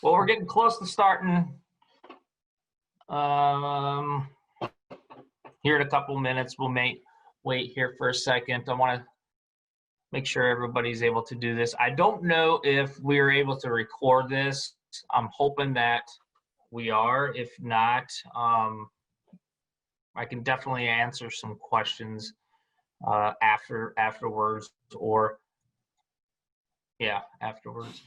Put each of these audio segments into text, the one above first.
Well, we're getting close to starting um, here in a couple minutes. We'll wait here for a second. I want to make sure everybody's able to do this. I don't know if we're able to record this. I'm hoping that we are. If not, I can definitely answer some questions afterwards, or yeah, afterwards.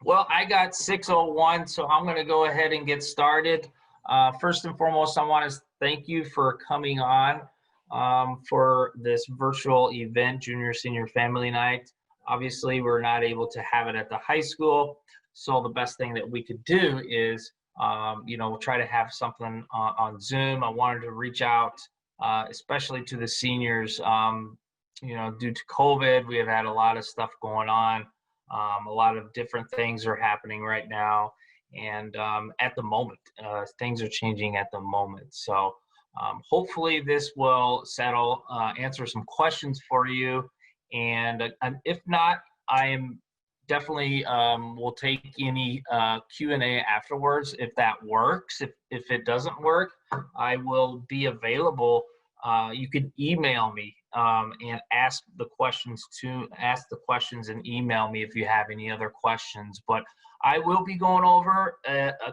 Well, I got 6:01, so I'm going to go ahead and get started. First and foremost, I want to thank you for coming on for this virtual event, Junior Senior Family Night. Obviously, we're not able to have it at the high school, so the best thing that we could do is, try to have something on Zoom. I wanted to reach out, especially to the seniors. Due to COVID, we have had a lot of stuff going on. A lot of different things are happening right now, and at the moment, things are changing at the moment. So hopefully this will settle, answer some questions for you, and if not, I am definitely will take any Q&A afterwards if that works. If it doesn't work, I will be available. You can email me and ask the questions and email me if you have any other questions. But I will be going over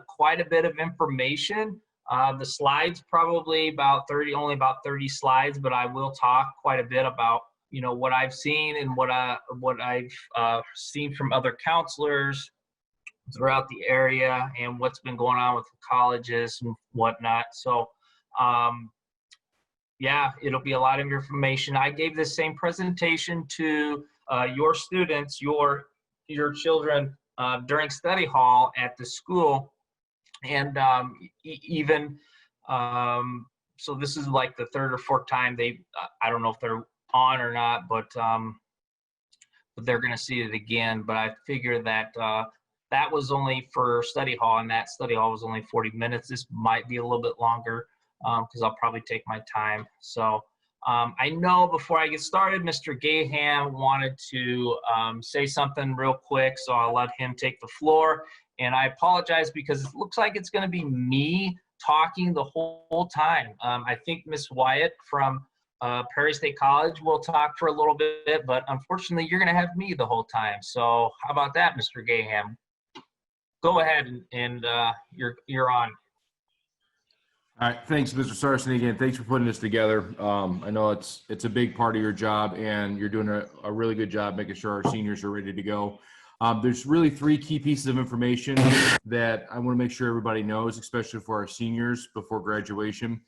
quite a bit of information. The slides probably only about 30 slides, but I will talk quite a bit about what I've seen and what I've seen from other counselors throughout the area and what's been going on with the colleges and whatnot. So yeah, it'll be a lot of information. I gave this same presentation to your students, your children during study hall at the school, and even so this is like the third or fourth time I don't know if they're on or not, but they're going to see it again. But I figure that that was only for study hall, and that study hall was only 40 minutes. This might be a little bit longer because I'll probably take my time. So I know before I get started, Mr. Gaham wanted to say something real quick, so I'll let him take the floor. And I apologize because it looks like it's going to be me talking the whole time. I think Miss Wyatt from Prairie State College will talk for a little bit, but unfortunately, you're going to have me the whole time. So how about that, Mr. Gaham? Go ahead and you're on. All right, thanks, Mr. Sarson. Again, thanks for putting this together. I know it's a big part of your job, and you're doing a really good job making sure our seniors are ready to go. There's really three key pieces of information that I want to make sure everybody knows, especially for our seniors before graduation.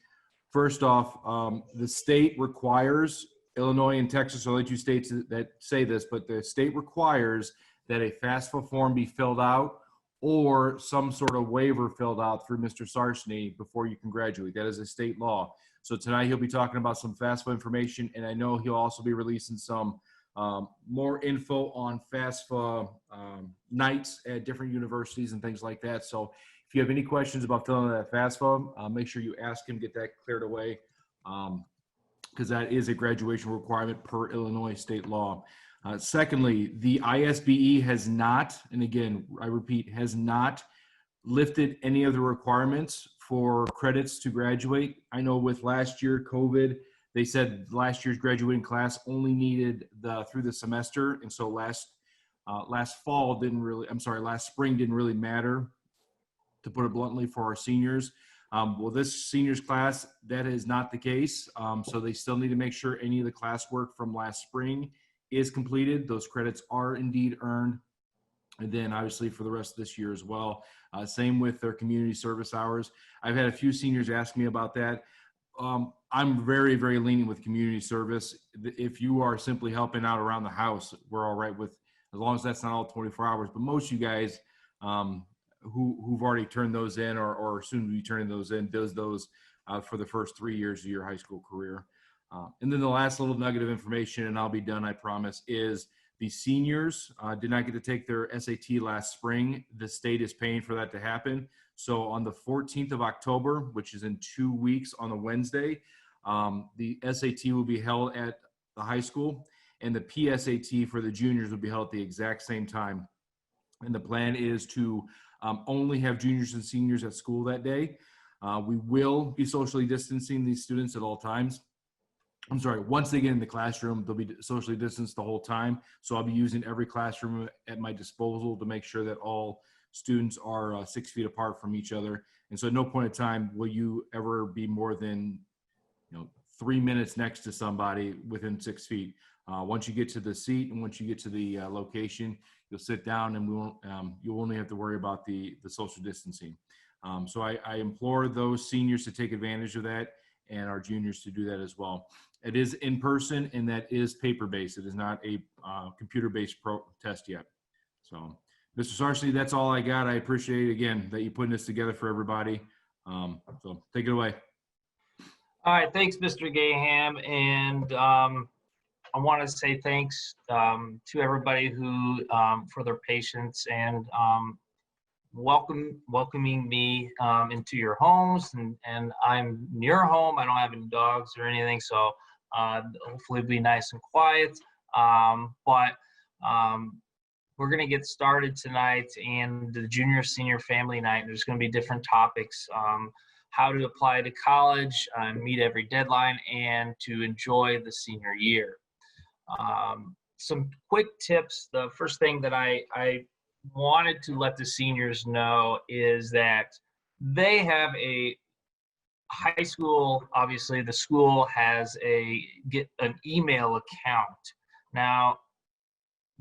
First off, the state requires, Illinois and Texas are the only two states that say this, but the state requires that a FAFSA form be filled out or some sort of waiver filled out through Mr. Sarseny before you can graduate. That is a state law. So tonight he'll be talking about some FAFSA information, and I know he'll also be releasing some more info on FAFSA nights at different universities and things like that. So if you have any questions about filling out that FAFSA, make sure you ask him, get that cleared away, because that is a graduation requirement per Illinois state law. Secondly, the ISBE has not, and again, I repeat, has not lifted any of the requirements for credits to graduate. I know with last year, COVID, they said last year's graduating class only needed through the semester. And so last spring didn't really matter, to put it bluntly, for our seniors. Well, this seniors class, that is not the case. So they still need to make sure any of the classwork from last spring is completed. Those credits are indeed earned. And then obviously for the rest of this year as well. Same with their community service hours. I've had a few seniors ask me about that. I'm very, very lenient with community service. If you are simply helping out around the house, we're all right with, as long as that's not all 24 hours. But most of you guys who've already turned those in or soon to be turning those in, does those for the first 3 years of your high school career. And then the last little nugget of information, and I'll be done, I promise, is the seniors did not get to take their SAT last spring. The state is paying for that to happen. So on the 14th of October, which is in 2 weeks on a Wednesday, the SAT will be held at the high school, and the PSAT for the juniors will be held at the exact same time. And the plan is to only have juniors and seniors at school that day. We will be socially distancing these students at all times. I'm sorry, once they get in the classroom, they'll be socially distanced the whole time. So I'll be using every classroom at my disposal to make sure that all students are 6 feet apart from each other. And so at no point in time will you ever be more than 3 minutes next to somebody within 6 feet. Once you get to the seat and once you get to the location, you'll sit down and we won't, you'll only have to worry about the social distancing. So I implore those seniors to take advantage of that and our juniors to do that as well. It is in person and that is paper-based. It is not a computer-based test yet. So, Mr. Sarcini, that's all I got. I appreciate, again, that you putting this together for everybody. So take it away. All right, thanks, Mr. Gaham. And I want to say thanks to everybody who for their patience and welcoming me into your homes. And I'm near home. I don't have any dogs or anything, so hopefully it'll be nice and quiet. But we're going to get started tonight, and the junior senior family night. There's going to be different topics. How to apply to college, meet every deadline, and to enjoy the senior year. Some quick tips. The first thing that I wanted to let the seniors know is that they have a high school. Obviously, the school has get an email account. Now,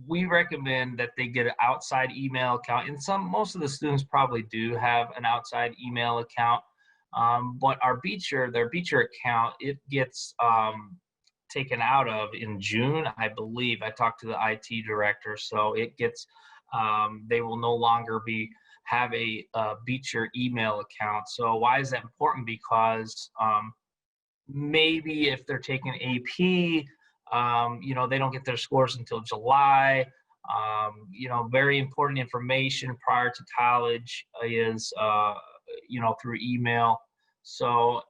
we recommend that they get an outside email account, and most of the students probably do have an outside email account. But their Beecher account, it gets taken out of in June, I believe. I talked to the IT director, so it gets they will no longer have a Beecher email account. So why is that important? Because maybe if they're taking AP, they don't get their scores until July. Very important information prior to college is through email. So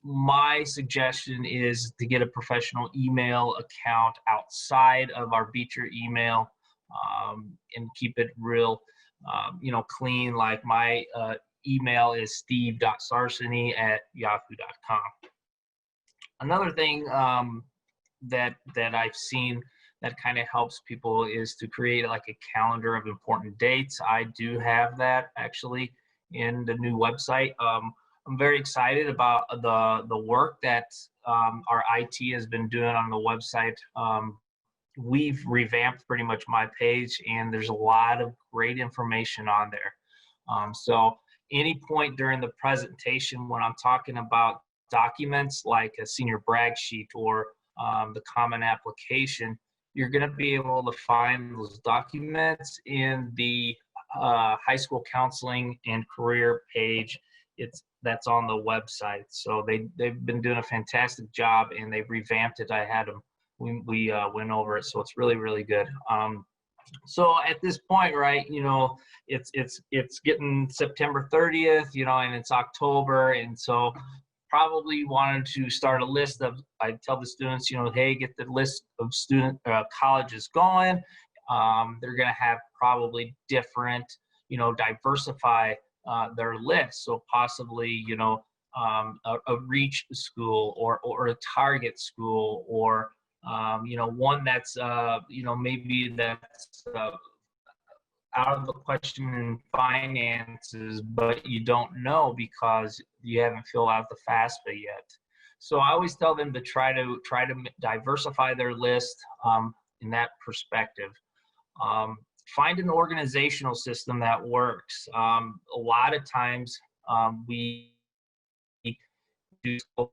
my suggestion is to get a professional email account outside of our Beecher email and keep it real, clean. Like my email is steve.sarcini@yahoo.com. Another thing that I've seen that kind of helps people is to create like a calendar of important dates. I do have that actually in the new website. I'm very excited about the work that our IT has been doing on the website. We've revamped pretty much my page, and there's a lot of great information on there. So any point during the presentation when I'm talking about documents like a senior brag sheet or the common application, you're going to be able to find those documents in the high school counseling and career page. That's on the website. So they've been doing a fantastic job, and they've revamped it. I had them. We went over it, so it's really, really good. So at this point, right, it's getting September 30th, and it's October, and so probably wanted to start a list of. I tell the students, hey, get the list of colleges going. They're going to have probably different, diversify their list. So possibly, a reach school or a target school, or one that's maybe that's out of the question in finances, but you don't know because you haven't filled out the FAFSA yet. So I always tell them to try to diversify their list in that perspective. Find an organizational system that works. A lot of times we do a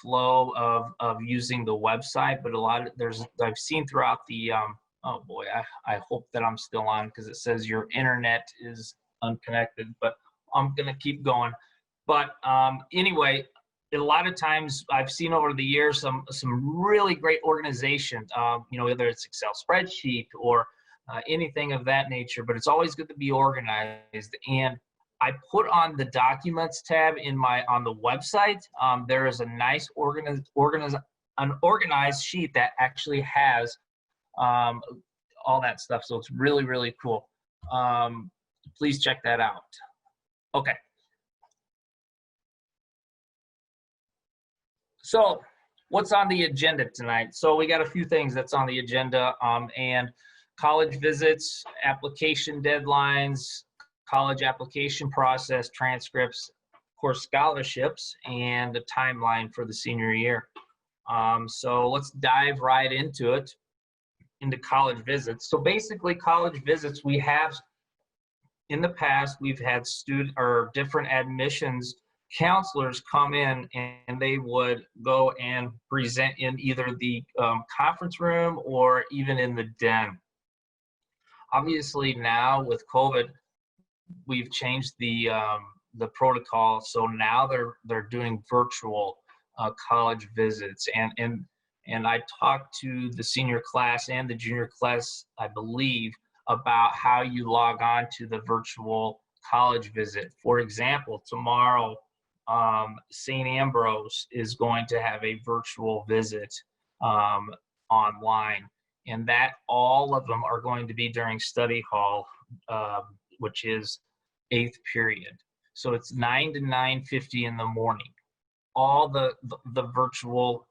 flow of using the website, but I've seen throughout the oh boy, I hope that I'm still on because it says your internet is unconnected, but I'm gonna keep going. But anyway, a lot of times I've seen over the years some really great organizations, whether it's Excel spreadsheet or anything of that nature, but it's always good to be organized. And I put on the documents tab on the website. There is a nice organized sheet that actually has all that stuff. So it's really, really cool. Please check that out. Okay. So what's on the agenda tonight? So we got a few things that's on the agenda, and college visits, application deadlines, college application process, transcripts, of course, scholarships, and a timeline for the senior year. So let's dive right into it, into college visits. So basically college visits, we have, in the past, we've had different admissions counselors come in, and they would go and present in either the conference room or even in the den. Obviously now with COVID, we've changed the protocol, so now they're doing virtual college visits, and I talked to the senior class and the junior class, I believe, about how you log on to the virtual college visit. For example, tomorrow, St. Ambrose is going to have a virtual visit online, and that all of them are going to be during study hall, which is 8th period. So it's 9 to 9:50 in the morning. All the virtual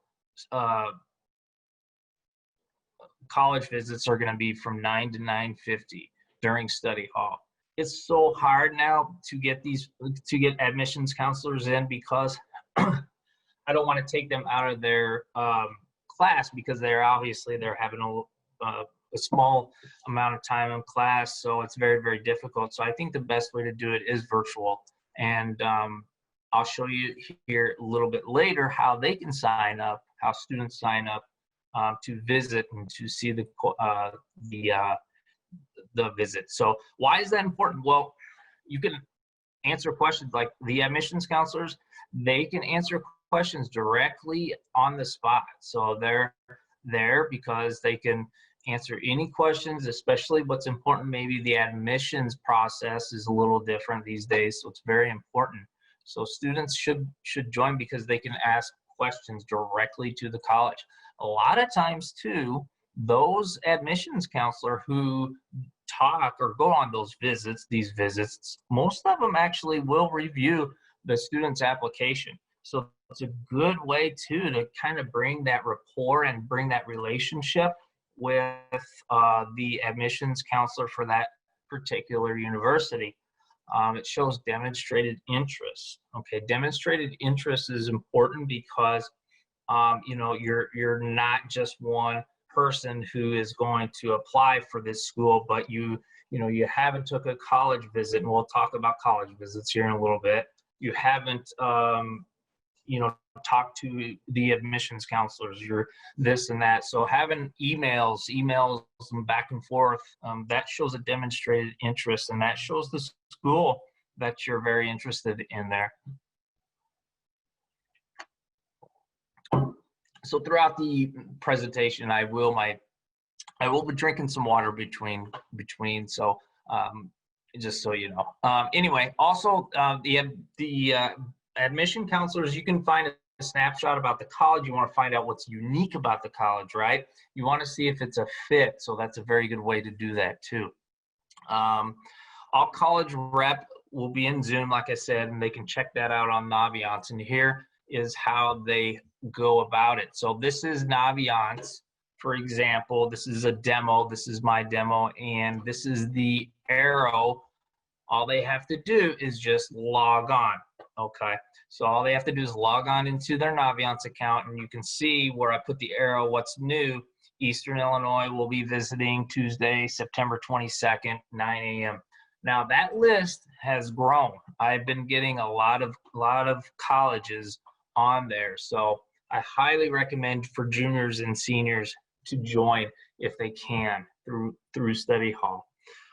college visits are going to be from 9 to 9:50 during study hall. It's so hard now to get admissions counselors in, because I don't want to take them out of their class, because they're having a small amount of time in class, so it's very, very difficult. So I think the best way to do it is virtual, and I'll show you here a little bit later how they can sign up, how students sign up to visit and to see the visit. So why is that important? Well, you can answer questions like the admissions counselors, they can answer questions directly on the spot. So they're there because they can answer any questions, especially what's important. Maybe the admissions process is a little different these days, so it's very important. So students should join because they can ask questions directly to the college. A lot of times too, those admissions counselor who talk or go on these visits, most of them actually will review the student's application. So it's a good way too to kind of bring that rapport and bring that relationship with the admissions counselor for that particular university. It shows demonstrated interest. Okay, demonstrated interest is important because you're not just one person who is going to apply for this school, but you haven't took a college visit, and we'll talk about college visits here in a little bit. You haven't talked to the admissions counselors, you're this and that. So having emails back and forth, that shows a demonstrated interest, and that shows the school that you're very interested in there. So throughout the presentation, I will be drinking some water between. So just so you know. Anyway, also the admission counselors, you can find a snapshot about the college. You want to find out what's unique about the college, right? You want to see if it's a fit. So that's a very good way to do that too. All college rep will be in Zoom, like I said, and they can check that out on Naviance. And here is how they go about it. So this is Naviance, for example. This is a demo. This is my demo, and this is the arrow. All they have to do is just log on. Okay, so all they have to do is log on into their Naviance account, and you can see where I put the arrow, what's new. Eastern Illinois will be visiting Tuesday, September 22nd, 9 a.m. Now that list has grown. I've been getting a lot of colleges on there, so I highly recommend for juniors and seniors to join if they can through study hall.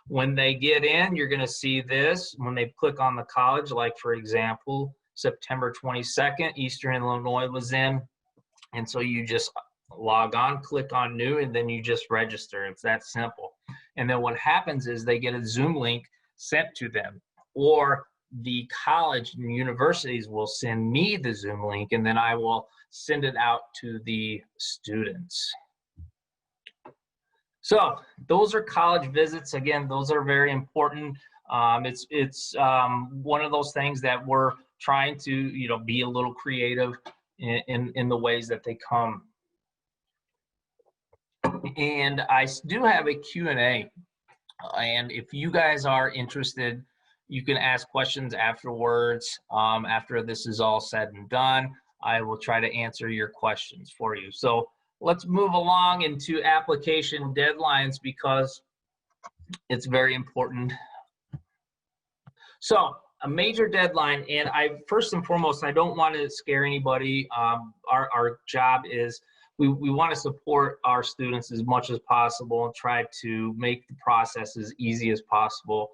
When they get in, you're going to see this. When they click on the college, like for example, September 22nd, Eastern Illinois was in. And so you just log on, click on new, and then you just register. It's that simple. And then what happens is they get a Zoom link sent to them, or the college and universities will send me the Zoom link, and then I will send it out to the students. So those are college visits. Again, those are very important. It's one of those things that we're trying to, be a little creative in the ways that they come. And I do have a Q&A. And if you guys are interested, you can ask questions afterwards. After this is all said and done, I will try to answer your questions for you. So let's move along into application deadlines because it's very important. So a major deadline, and first and foremost, I don't want to scare anybody. Our job is we want to support our students as much as possible and try to make the process as easy as possible.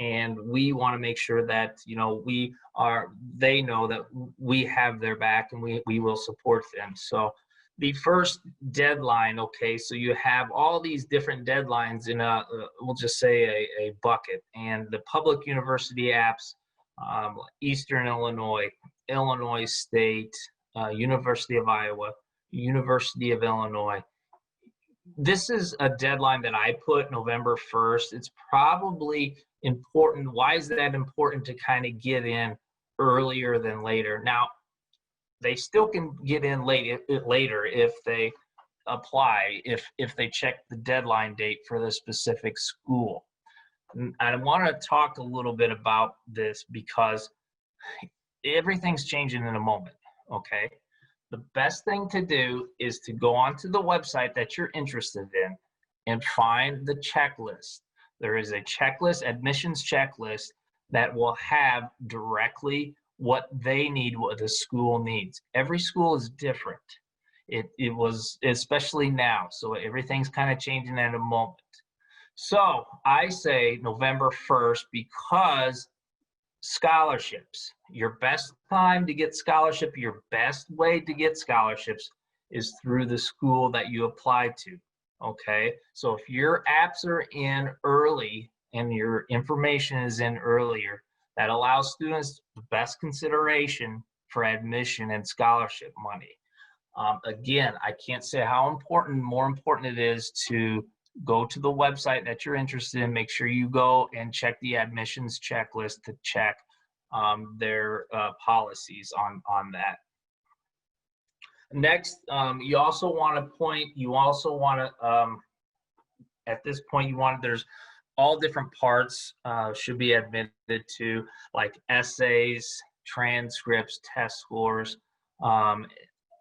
And we want to make sure that, they know that we have their back and we will support them. So the first deadline, okay, so you have all these different deadlines in we'll just say a bucket. And the public university apps, Eastern Illinois, Illinois State, University of Iowa, University of Illinois. This is a deadline that I put November 1st. It's probably important. Why is that important to kind of get in earlier than later? Now, they still can get in later if they apply, if they check the deadline date for the specific school. And I want to talk a little bit about this because everything's changing in a moment, okay? The best thing to do is to go onto the website that you're interested in and find the checklist. There is a checklist, admissions checklist, that will have directly what they need, what the school needs. Every school is different. It was, especially now, so everything's kind of changing at a moment. So I say November 1st because scholarships, your best time to get scholarship, your best way to get scholarships is through the school that you apply to, okay? So if your apps are in early and your information is in earlier, that allows students the best consideration for admission and scholarship money. Again, I can't say how more important it is to go to the website that you're interested in. Make sure you go and check the admissions checklist to check their policies on that. Next, you also want to at this point, there's all different parts should be admitted to, like essays, transcripts, test scores.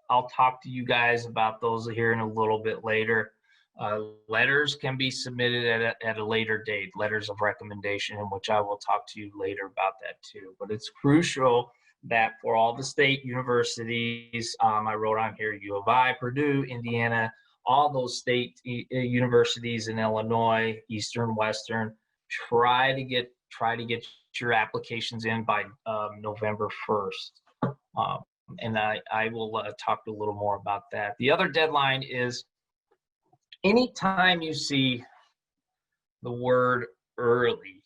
I'll talk to you guys about those here in a little bit later. Letters can be submitted at a later date, letters of recommendation, in which I will talk to you later about that too. But it's crucial that for all the state universities, I wrote on here, U of I, Purdue, Indiana, all those state universities in Illinois, Eastern, Western, try to get your applications in by November 1st. And I will talk a little more about that. The other deadline is anytime you see the word early,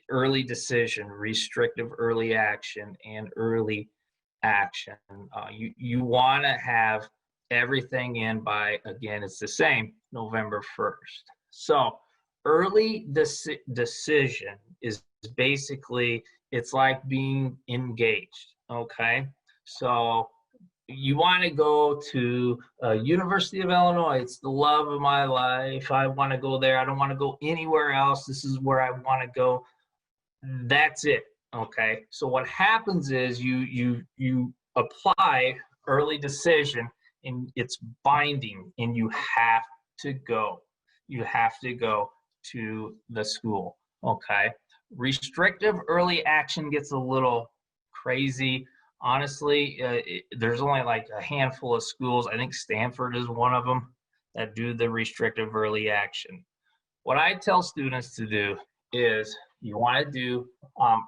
early decision, restrictive early action, and early action, you want to have everything in by, again, it's the same, November 1st. So early decision is basically, it's like being engaged, okay? So you want to go to University of Illinois. It's the love of my life. I want to go there. I don't want to go anywhere else. This is where I want to go. That's it, okay? So what happens is you apply early decision, and it's binding, and you have to go. You have to go to the school, okay? Restrictive early action gets a little crazy. Honestly, there's only like a handful of schools, I think Stanford is one of them, that do the restrictive early action. What I tell students to do is you want to do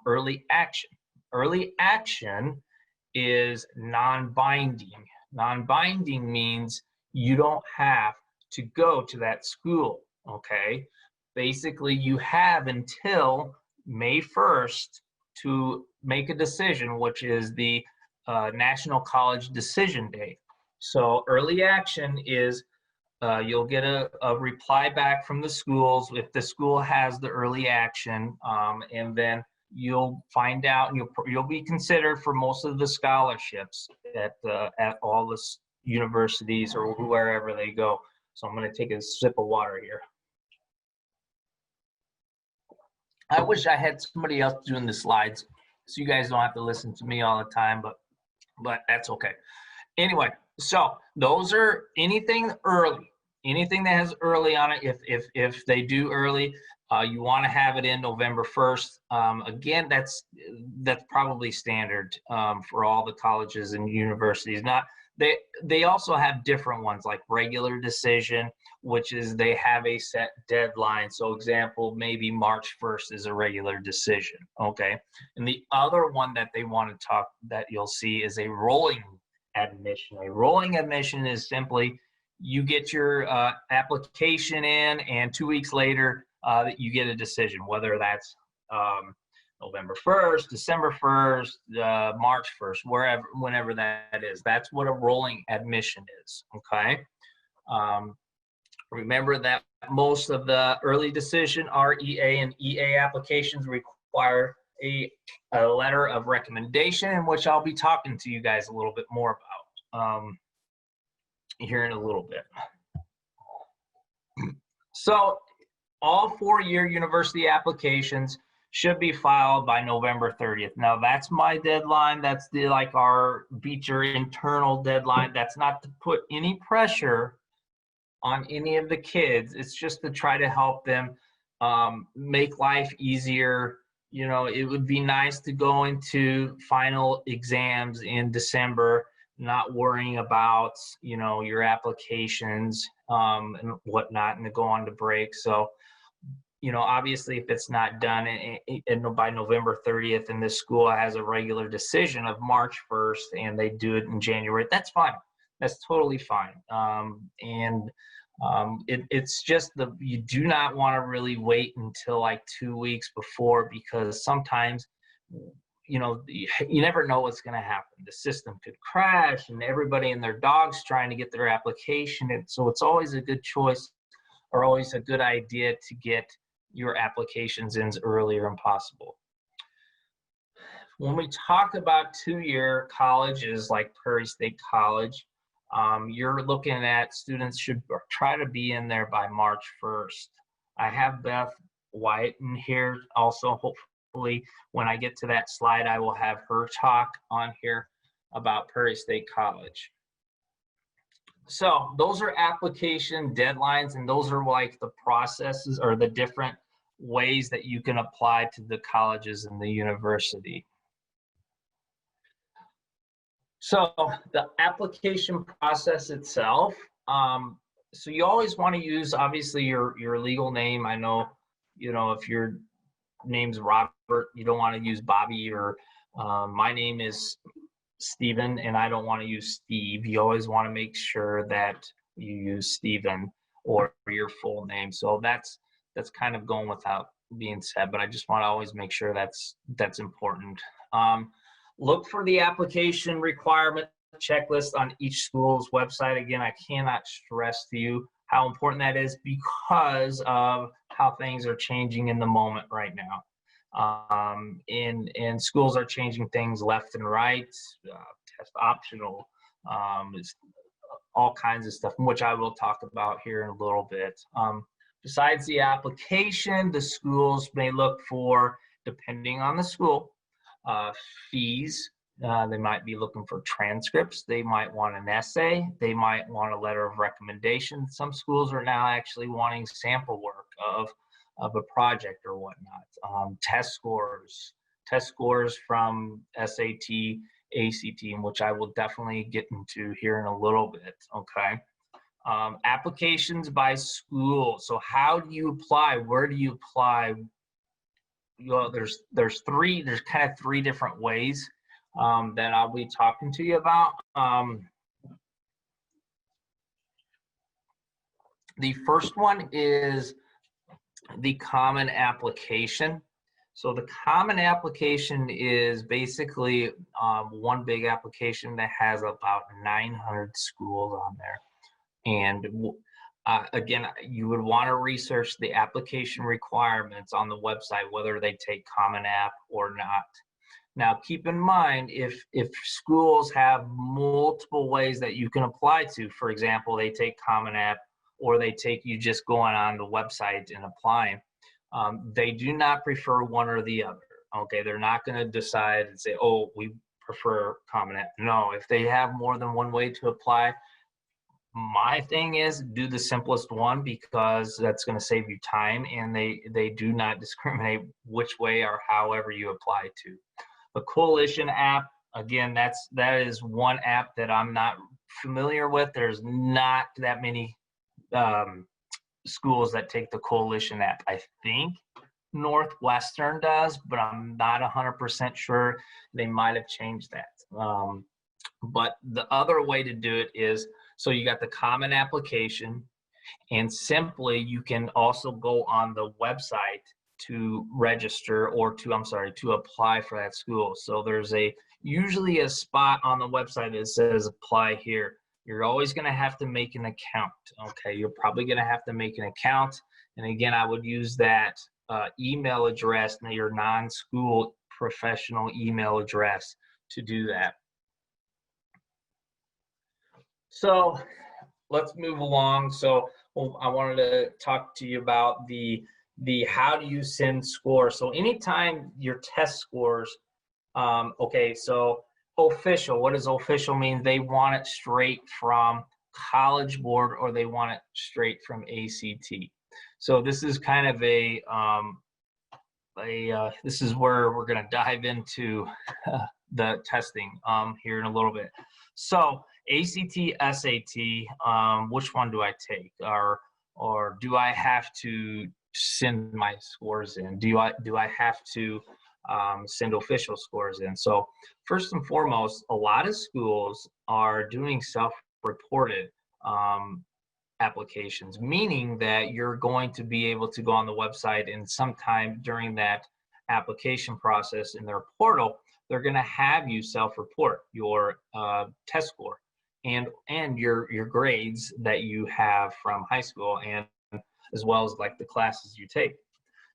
early action. Early action is non-binding. Non-binding means you don't have to go to that school, okay? Basically, you have until May 1st to make a decision, which is the National College Decision Day. So early action is you'll get a reply back from the schools if the school has the early action, and then you'll find out, and you'll be considered for most of the scholarships at all the universities or wherever they go. So I'm going to take a sip of water here. I wish I had somebody else doing the slides so you guys don't have to listen to me all the time, but that's okay. Anyway, so those are anything early, anything that has early on it. If they do early, you want to have it in November 1st. Again, that's probably standard for all the colleges and universities. They also have different ones like regular decision, which is they have a set deadline. So example, maybe March 1st is a regular decision, okay? And the other one that they want to talk that you'll see is a rolling admission. A rolling admission is simply you get your application in, and 2 weeks later you get a decision, whether that's November 1st, December 1st, March 1st, whenever that is. That's what a rolling admission is, okay? Remember that most of the early decision REA and EA applications require a letter of recommendation, in which I'll be talking to you guys a little bit more about here in a little bit. So all four-year university applications should be filed by November 30th. Now that's my deadline. That's like our Beecher internal deadline. That's not to put any pressure on any of the kids. It's just to try to help them make life easier. You know, it would be nice to go into final exams in December, not worrying about, you know, your applications and whatnot, and to go on to break. So, you know, obviously if it's not done and by November 30th and this school has a regular decision of March 1st and they do it in January, that's fine. That's totally fine. It's just you do not want to really wait until like 2 weeks before, because sometimes, you know, you never know what's going to happen. The system could crash and everybody and their dog's trying to get their application. And so it's always a good choice, or always a good idea, to get your applications in as earlier as possible. When we talk about two-year colleges like Prairie State College, you're looking at students should try to be in there by March 1st. I have Beth White in here also. Hopefully when I get to that slide, I will have her talk on here about Prairie State College. So those are application deadlines, and those are like the processes or the different ways that you can apply to the colleges and the university. So the application process itself, so you always want to use, obviously, your legal name. I know, you know, if your name's Robert, you don't want to use Bobby, or my name is Stephen and I don't want to use Steve. You always want to make sure that you use Stephen or your full name. So that's kind of going without being said, but I just want to always make sure that's important. Look for the application requirement checklist on each school's website. Again, I cannot stress to you how important that is, because of how things are changing in the moment right now. And schools are changing things left and right, test optional, all kinds of stuff, which I will talk about here in a little bit. Besides the application, the schools may look for, depending on the school, fees. They might be looking for transcripts. They might want an essay. They might want a letter of recommendation. Some schools are now actually wanting sample work of a project or whatnot. Test scores from SAT, ACT, which I will definitely get into here in a little bit, okay? Applications by school. So how do you apply? Where do you apply? You know, there's kind of three different ways that I'll be talking to you about. The first one is the common application. So the common application is basically one big application that has about 900 schools on there. And again, you would want to research the application requirements on the website, whether they take Common App or not. Now, keep in mind, if schools have multiple ways that you can apply to, for example, they take Common App or they take you just going on the website and applying, they do not prefer one or the other. Okay, they're not going to decide and say, oh, we prefer Common App. No, if they have more than one way to apply, my thing is do the simplest one, because that's going to save you time, and they do not discriminate which way or however you apply to. The Coalition app, again, that is one app that I'm not familiar with. There's not that many schools that take the Coalition app. I think Northwestern does, but I'm not 100% sure. They might have changed that. But the other way to do it is, so you got the common application, and simply you can also go on the website to register or to apply for that school. So there's usually a spot on the website that says apply here. You're always going to have to make an account. Okay, you're probably going to have to make an account. And again, I would use that email address, your non-school professional email address, to do that. So let's move along. So I wanted to talk to you about the how do you send scores. So anytime your test scores, okay, so official, what does official mean? They want it straight from College Board, or they want it straight from ACT. So this is kind of this is where we're going to dive into the testing here in a little bit. So ACT, SAT, which one do I take, or do I have to send my scores in? Do I have to send official scores in? So first and foremost, a lot of schools are doing self-reported applications, meaning that you're going to be able to go on the website, and sometime during that application process in their portal, they're going to have you self-report your test score and your grades that you have from high school, and as well as like the classes you take.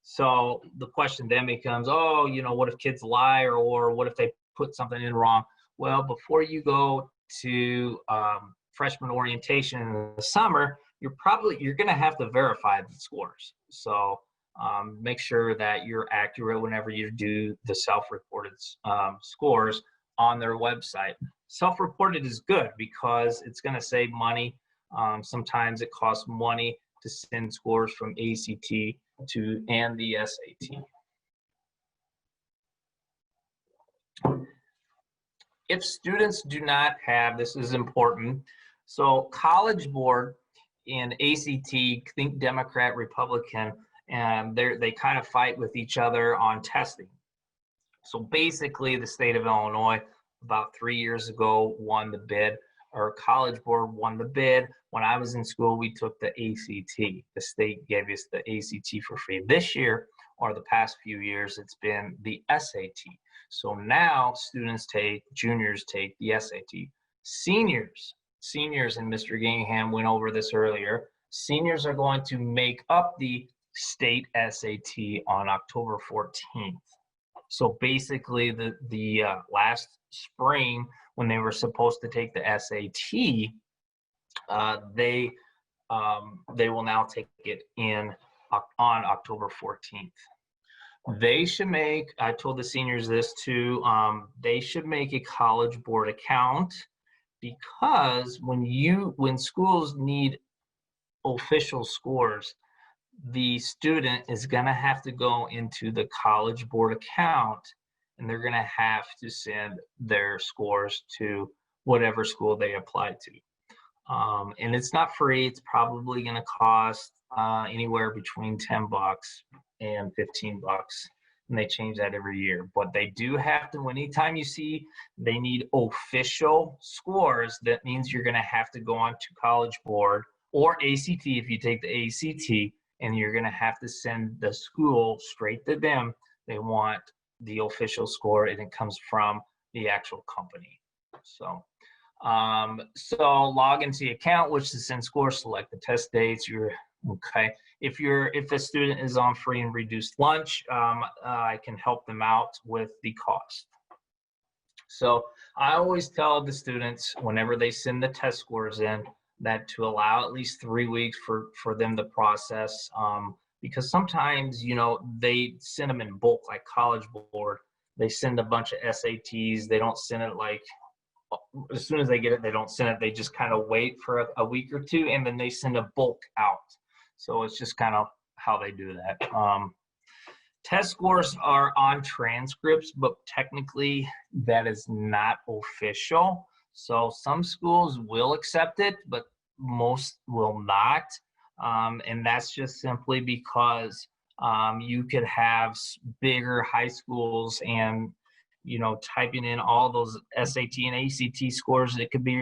So the question then becomes, oh, what if kids lie, or what if they put something in wrong? Well, before you go to freshman orientation in the summer, you're going to have to verify the scores. So make sure that you're accurate whenever you do the self-reported scores on their website. Self-reported is good because it's going to save money. Sometimes it costs money to send scores from ACT and the SAT. If students do not have, this is important, so College Board and ACT, think Democrat, Republican, and they kind of fight with each other on testing. So basically the state of Illinois about 3 years ago won the bid, or College Board won the bid. When I was in school, we took the ACT. The state gave us the ACT for free. This year, or the past few years, it's been the SAT. So now juniors take the SAT. Seniors, and Mr. Gingham went over this earlier, seniors are going to make up the state SAT on October 14th. So basically the last spring, when they were supposed to take the SAT, they will now take it on October 14th. They should make, I told the seniors this too, they should make a College Board account, because when schools need official scores, the student is going to have to go into the College Board account, and they're going to have to send their scores to whatever school they apply to. And it's not free. It's probably going to cost anywhere between $10 and $15. And they change that every year. But they do have to, anytime you see they need official scores, that means you're going to have to go on to College Board or ACT if you take the ACT, and you're going to have to send the school straight to them they want the official score, and it comes from the actual company. So log into the account, which is send score, select the test dates. You're okay. If a student is on free and reduced lunch, I can help them out with the cost. So I always tell the students whenever they send the test scores in that to allow at least 3 weeks for them to process, because sometimes, you know, they send them in bulk, like College Board. They send a bunch of SATs. They don't send it like as soon as they get it, they don't send it. They just kind of wait for a week or two, and then they send a bulk out. So it's just kind of how they do that. Test scores are on transcripts, but technically that is not official. So some schools will accept it, but most will not. And that's just simply because you could have bigger high schools, and you know, typing in all those SAT and ACT scores, there could be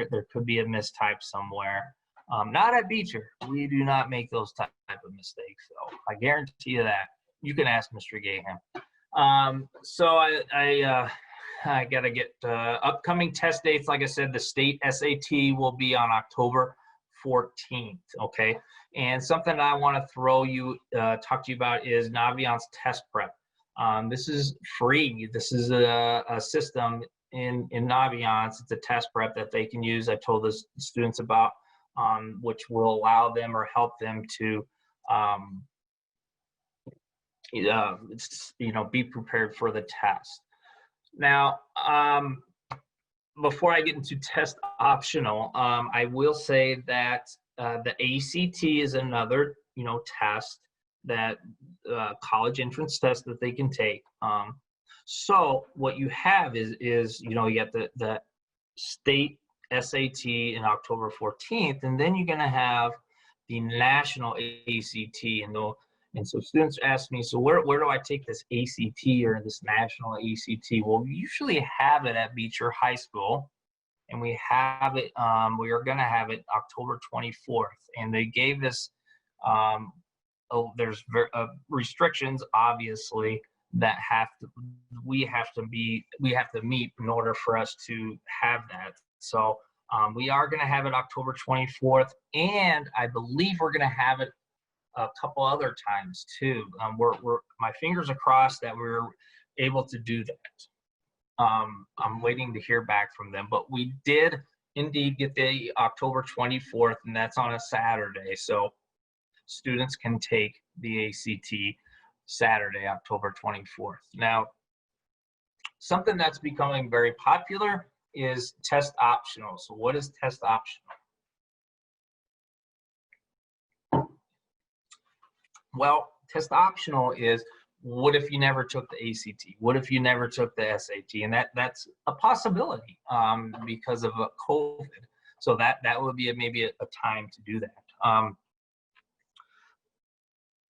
a mistype somewhere. Not at Beecher. We do not make those type of mistakes. So I guarantee you that. You can ask Mr. Gahan. So I got to get upcoming test dates. Like I said, the state SAT will be on October 14th. Okay. And something I want to talk to you about is Naviance Test Prep. This is free. This is a system in Naviance. It's a test prep that they can use. I told the students about, which will allow them or help them to, be prepared for the test. Now, before I get into test optional, I will say that the ACT is another, test that college entrance test that they can take. So what you have is you get the state SAT in October 14th, and then you're going to have the national ACT. And so students ask me, so where do I take this ACT or this national ACT? Well, we usually have it at Beecher High School, and we have it. We are going to have it October 24th, and they gave this. There's restrictions, obviously, that we have to meet in order for us to have that. So we are going to have it October 24th, and I believe we're going to have it a couple other times too. My fingers are crossed that we're able to do that. I'm waiting to hear back from them, but we did indeed get the October 24th, and that's on a Saturday. So students can take the ACT Saturday, October 24th. Now, something that's becoming very popular is test optional. So what is test optional? Well, test optional is, what if you never took the ACT? What if you never took the SAT? And that's a possibility because of COVID. So that would be maybe a time to do that.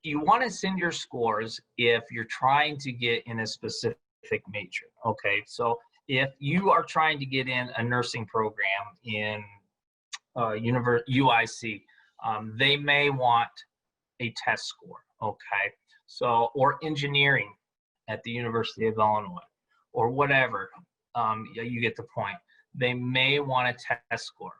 You want to send your scores if you're trying to get in a specific major. Okay, so if you are trying to get in a nursing program in UIC, they may want a test score. Okay, so, or engineering at the University of Illinois, or whatever. You get the point. They may want a test score.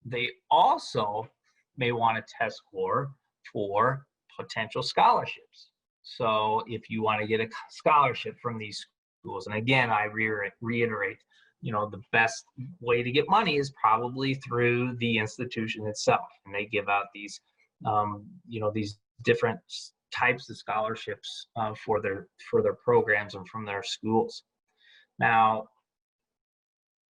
They also may want a test score for potential scholarships. So if you want to get a scholarship from these schools, and again, I reiterate, the best way to get money is probably through the institution itself, and they give out these, these different types of scholarships for their programs and from their schools. Now,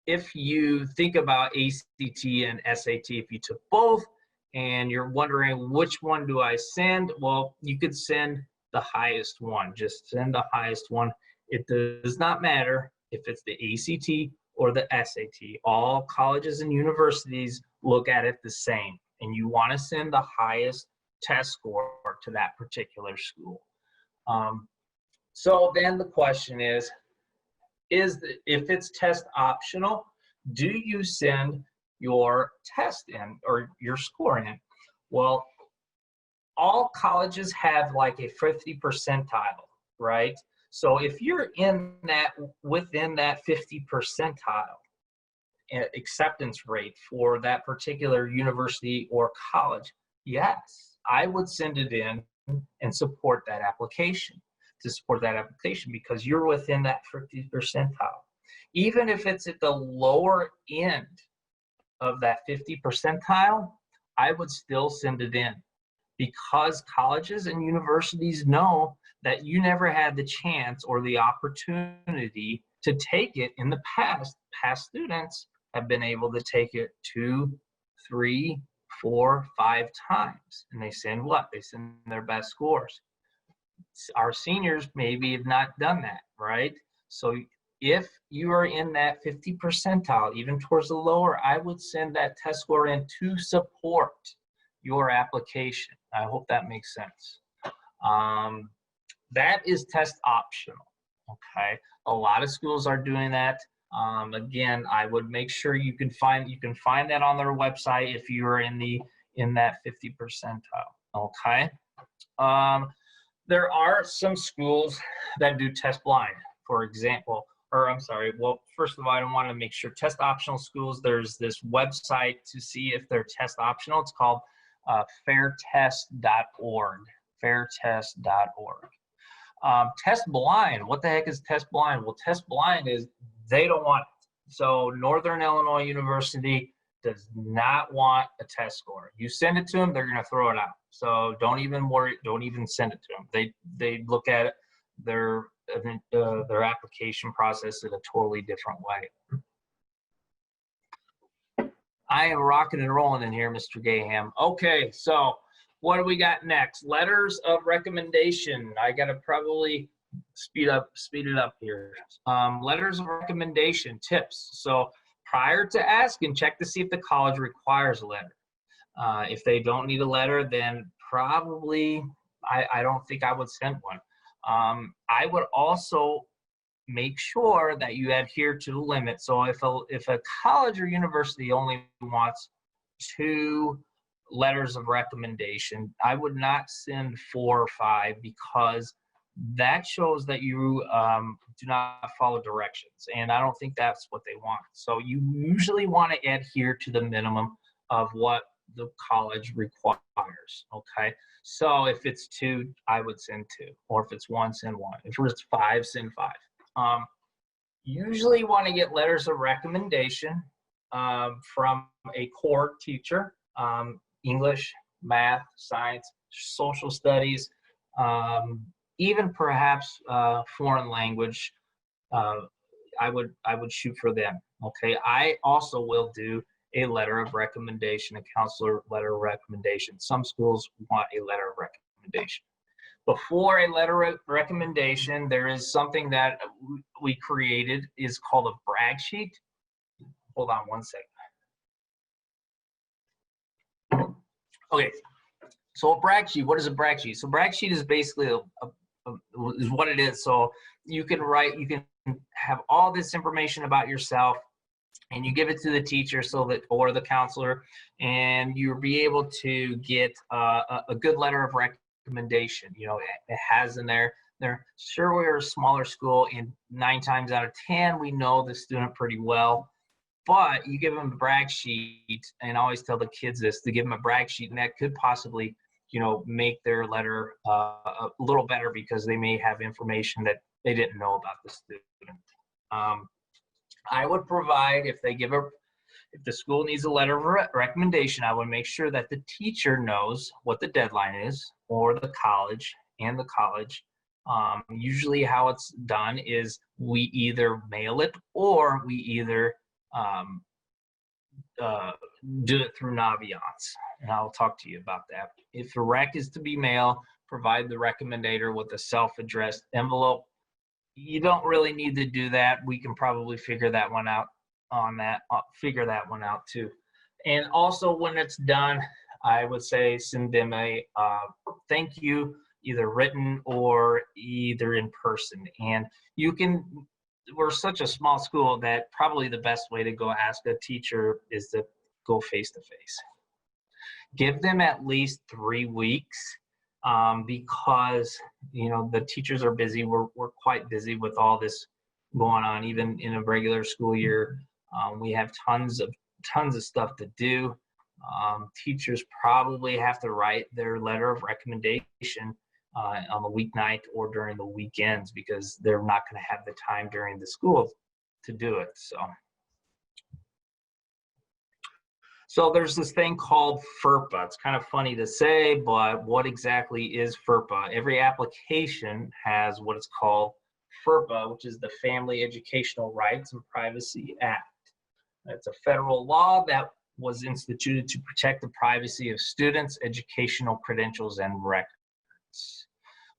if you think about ACT and SAT, if you took both, and you're wondering which one do I send, well, you could send the highest one. Just send the highest one. It does not matter if it's the ACT or the SAT. All colleges and universities look at it the same, and you want to send the highest test score to that particular school. So then the question is if it's test optional, do you send your test in or your score in? Well, all colleges have like a 50 percentile, right? So if you're in that, within that 50 percentile acceptance rate for that particular university or college, yes, I would send it in and support that application, because you're within that 50 percentile. Even if it's at the lower end of that 50 percentile, I would still send it in, because colleges and universities know that you never had the chance or the opportunity to take it in the past. Past students have been able to take it 2, 3, 4, 5 times, and they send what? They send their best scores. Our seniors maybe have not done that, right? So if you are in that 50 percentile, even towards the lower, I would send that test score in to support your application. I hope that makes sense. That is test optional, okay? A lot of schools are doing that. Again, I would make sure you can find that on their website if you're in that 50 percentile, okay? There are some schools that do test blind, for example, well, first of all, I want to make sure test optional schools, there's this website to see if they're test optional. It's called fairtest.org, fairtest.org. Test blind, what the heck is test blind? Well, test blind is they don't want it. So Northern Illinois University does not want a test score. You send it to them, they're going to throw it out. So don't even worry, don't even send it to them. They look at it, their application process in a totally different way. I am rocking and rolling in here, Mr. Gaham. Okay, so what do we got next? Letters of recommendation. I gotta probably speed it up here. Letters of recommendation, tips. So prior to asking, check to see if the college requires a letter. If they don't need a letter, then probably I don't think I would send one. I would also make sure that you adhere to the limit. So if a college or university only wants 2 letters of recommendation, I would not send 4 or 5, because that shows that you do not follow directions, and I don't think that's what they want. So you usually want to adhere to the minimum of what the college requires, okay? So if it's 2, I would send 2, or if it's 1, send 1. If it's 5, send 5. Usually want to get letters of recommendation from a core teacher, English, math, science, social studies, even perhaps foreign language. I would shoot for them. Okay, I also will do a letter of recommendation, a counselor letter of recommendation. Some schools want a letter of recommendation. Before a letter of recommendation, there is something that we created, is called a brag sheet. Hold on one second. Okay, so a brag sheet, what is a brag sheet? So brag sheet is basically is what it is. So you can have all this information about yourself, and you give it to the teacher or the counselor, and you'll be able to get a good letter of recommendation. You know, it has in there. Sure, we're a smaller school, and 9 times out of 10, we know the student pretty well. But you give them a brag sheet, and I always tell the kids this, to give them a brag sheet, and that could possibly, make their letter a little better, because they may have information that they didn't know about the student. I would provide, if the school needs a letter of recommendation, I would make sure that the teacher knows what the deadline is, or the college. Usually how it's done is we either mail it, or we either do it through Naviance, and I'll talk to you about that. If the rec is to be mailed, provide the recommender with a self-addressed envelope. You don't really need to do that. We can probably figure that one out too. And also, when it's done, I would say send them a thank you, either written or either in person. And we're such a small school that probably the best way to go ask a teacher is to go face to face. Give them at least 3 weeks because, the teachers are busy. We're quite busy with all this going on, even in a regular school year. We have tons of stuff to do. Teachers probably have to write their letter of recommendation on the weeknight or during the weekends because they're not going to have the time during the school to do it. So there's this thing called FERPA. It's kind of funny to say, but what exactly is FERPA? Every application has what is called FERPA, which is the Family Educational Rights and Privacy Act. It's a federal law that was instituted to protect the privacy of students' educational credentials and records.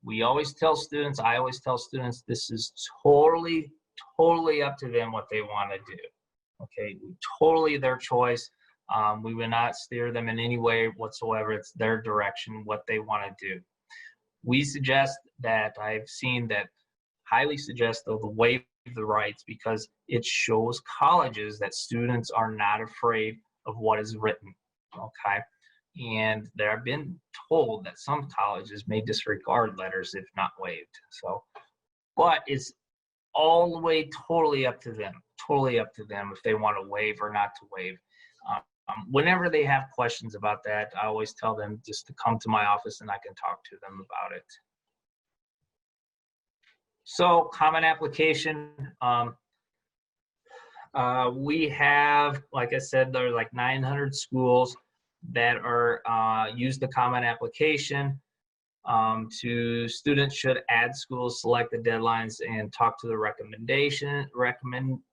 We always tell students, I always tell students, this is totally up to them what they want to do. Okay, totally their choice. We will not steer them in any way whatsoever. It's their direction, what they want to do. We suggest that, I've seen that, highly suggest though, the waive the rights because it shows colleges that students are not afraid of what is written, okay? And they've been told that some colleges may disregard letters if not waived. So, but it's all the way totally up to them if they want to waive or not to waive. Whenever they have questions about that, I always tell them just to come to my office and I can talk to them about it. So, common application. We have, like I said, there are like 900 schools that are use the common application. Students should add schools, select the deadlines, and talk to the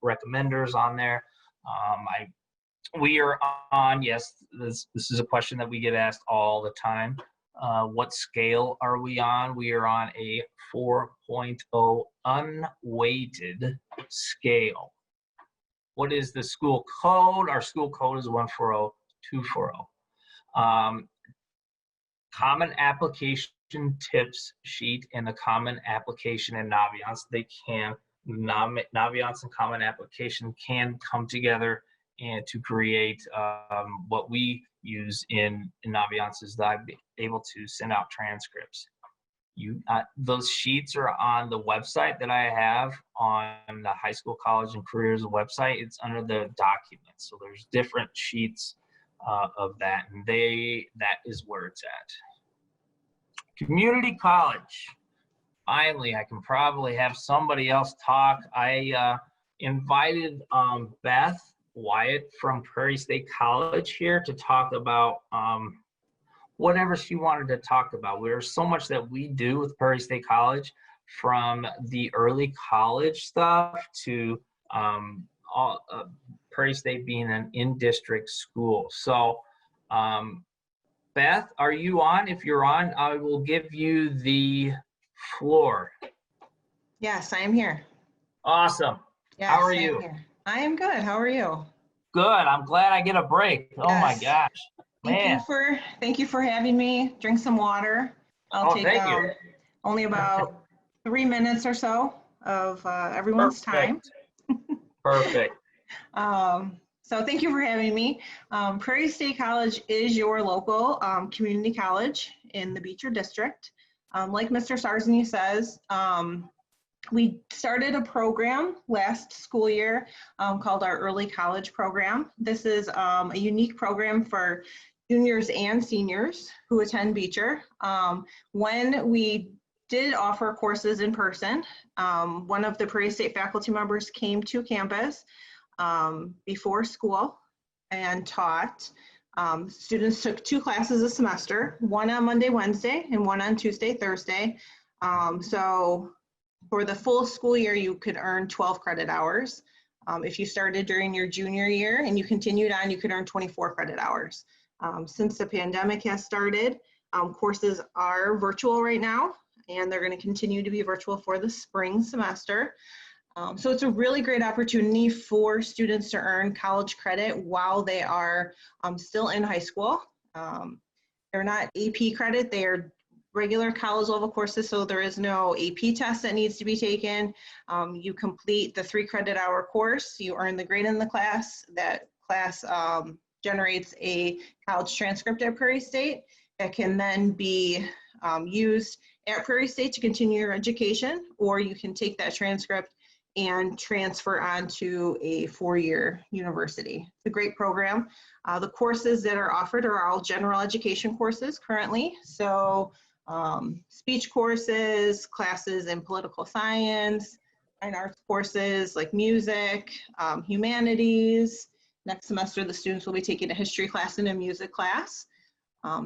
recommenders on there. We are on, yes, this is a question that we get asked all the time. What scale are we on? We are on a 4.0 unweighted scale. What is the school code? Our school code is 140240. Common application tips sheet and the common application and Naviance, Naviance and common application can come together and to create what we use in Naviance is that I'm able to send out transcripts. Those sheets are on the website that I have on the High School, College, and Careers website. It's under the documents. So there's different sheets of that, and that is where it's at. Community college. Finally, I can probably have somebody else talk. I invited Beth Wyatt from Prairie State College here to talk about whatever she wanted to talk about. There's so much that we do with Prairie State College, from the early college stuff to Prairie State being an in-district school. So, Beth, are you on? If you're on, I will give you the floor. Yes, I am here. Awesome. Yes, How are you? I am good. How are you? Good. I'm glad I get a break. Oh my gosh. Man. Thank you for having me. Drink some water. I'll take thank you. Only about 3 minutes or so of everyone's time. Perfect. So thank you for having me. Prairie State College is your local community college in the Beecher District. Like Mr. Sarseny says, we started a program last school year called our Early College Program. This is a unique program for juniors and seniors who attend Beecher. When we did offer courses in person, one of the Prairie State faculty members came to campus before school and taught. Students took 2 classes a semester, one on Monday, Wednesday, and one on Tuesday, Thursday. So for the full school year, you could earn 12 credit hours. If you started during your junior year and you continued on, you could earn 24 credit hours. Since the pandemic has started, courses are virtual right now, and they're going to continue to be virtual for the spring semester. So it's a really great opportunity for students to earn college credit while they are still in high school. They're not AP credit, they are regular college level courses, so there is no AP test that needs to be taken. You complete the 3 credit hour course, you earn the grade in the class. That class generates a college transcript at Prairie State that can then be used at Prairie State to continue your education, or you can take that transcript and transfer on to a four-year university. It's a great program. The courses that are offered are all general education courses currently. So speech courses, classes in political science, fine arts courses like music, humanities. Next semester, the students will be taking a history class and a music class.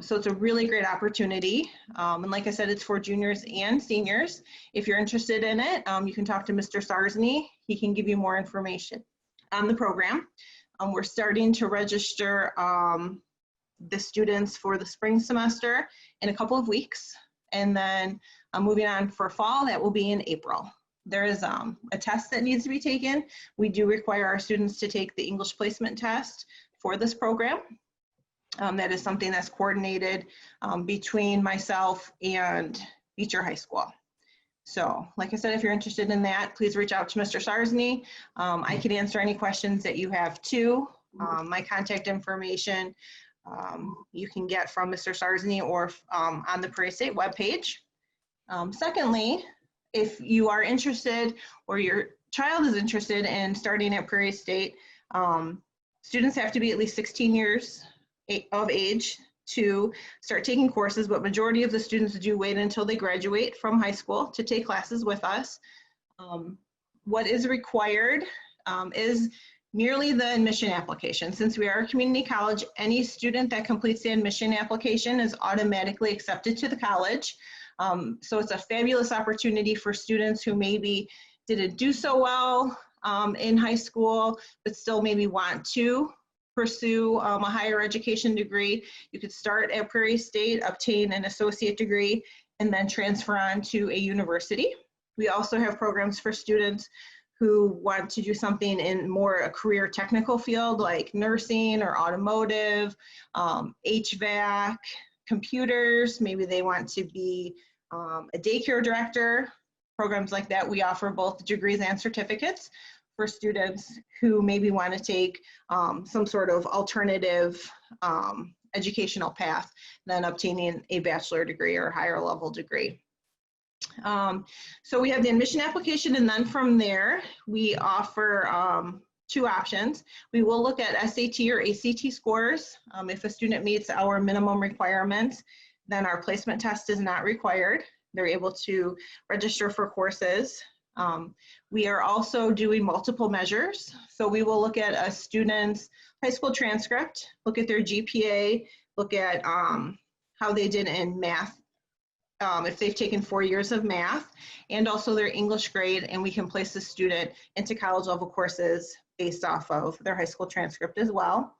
So it's a really great opportunity. And like I said, it's for juniors and seniors. If you're interested in it, you can talk to Mr. Sarsny. He can give you more information on the program. We're starting to register the students for the spring semester in a couple of weeks. And then moving on for fall, that will be in April. There is a test that needs to be taken. We do require our students to take the English placement test for this program. That is something that's coordinated between myself and Beecher High School. So like I said, if you're interested in that, please reach out to Mr. Sarsny. I can answer any questions that you have too. My contact information you can get from Mr. Sarsny or on the Prairie State webpage. Secondly, if you are interested or your child is interested in starting at Prairie State, students have to be at least 16 years of age to start taking courses, but majority of the students do wait until they graduate from high school to take classes with us. What is required is merely the admission application. Since we are a community college, any student that completes the admission application is automatically accepted to the college. So it's a fabulous opportunity for students who maybe didn't do so well in high school, but still maybe want to pursue a higher education degree. You could start at Prairie State, obtain an associate degree, and then transfer on to a university. We also have programs for students who want to do something in more a career technical field like nursing or automotive, HVAC, computers. Maybe they want to be a daycare director. Programs like that, we offer both degrees and certificates for students who maybe want to take some sort of alternative educational path than obtaining a bachelor degree or higher level degree. So we have the admission application, and then from there we offer two options. We will look at SAT or ACT scores. If a student meets our minimum requirements, then our placement test is not required. They're able to register for courses. We are also doing multiple measures. So we will look at a student's high school transcript, look at their GPA, look at how they did in math, if they've taken 4 years of math, and also their English grade, and we can place the student into college level courses based off of their high school transcript as well.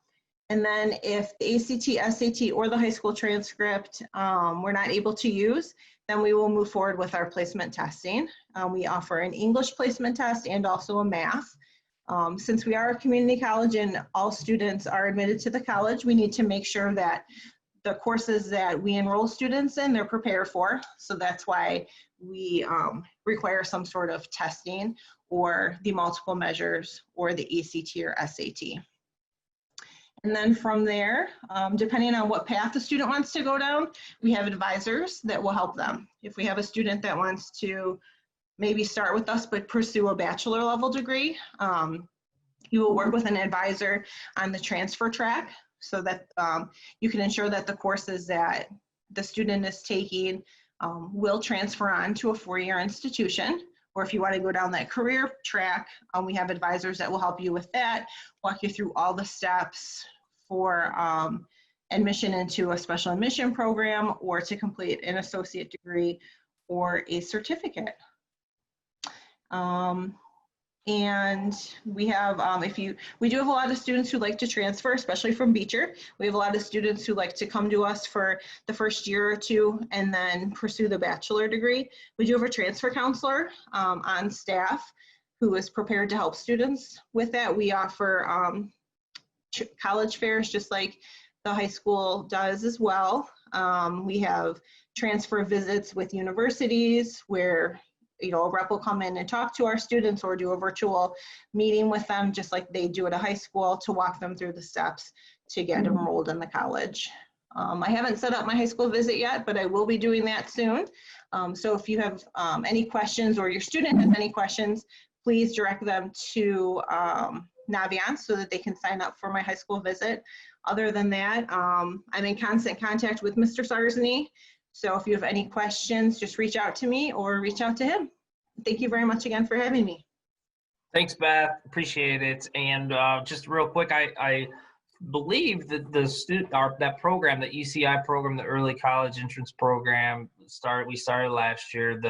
And then if the ACT, SAT, or the high school transcript we're not able to use, then we will move forward with our placement testing. We offer an English placement test and also a math. Since we are a community college and all students are admitted to the college, we need to make sure that the courses that we enroll students in, they're prepared for. So that's why we require some sort of testing or the multiple measures or the ACT or SAT. And then from there, depending on what path the student wants to go down, we have advisors that will help them. If we have a student that wants to maybe start with us but pursue a bachelor level degree, you will work with an advisor on the transfer track so that you can ensure that the courses that the student is taking will transfer on to a four-year institution. Or if you want to go down that career track, we have advisors that will help you with that, walk you through all the steps for admission into a special admission program or to complete an associate degree or a certificate. And we have, we do have a lot of students who like to transfer, especially from Beecher. We have a lot of students who like to come to us for the first year or two and then pursue the bachelor degree. We do have a transfer counselor on staff who is prepared to help students with that. We offer college fairs just like the high school does as well. We have transfer visits with universities where a rep will come in and talk to our students or do a virtual meeting with them just like they do at a high school to walk them through the steps to get enrolled in the college. I haven't set up my high school visit yet, but I will be doing that soon. So if you have any questions or your student has any questions, please direct them to Naviance so that they can sign up for my high school visit. Other than that, I'm in constant contact with Mr. Sarsany. So if you have any questions, just reach out to me or reach out to him. Thank you very much again for having me. Thanks, Beth. Appreciate it. And just real quick, I believe that that program, the ECI program, the Early College Entrance Program, we started last year.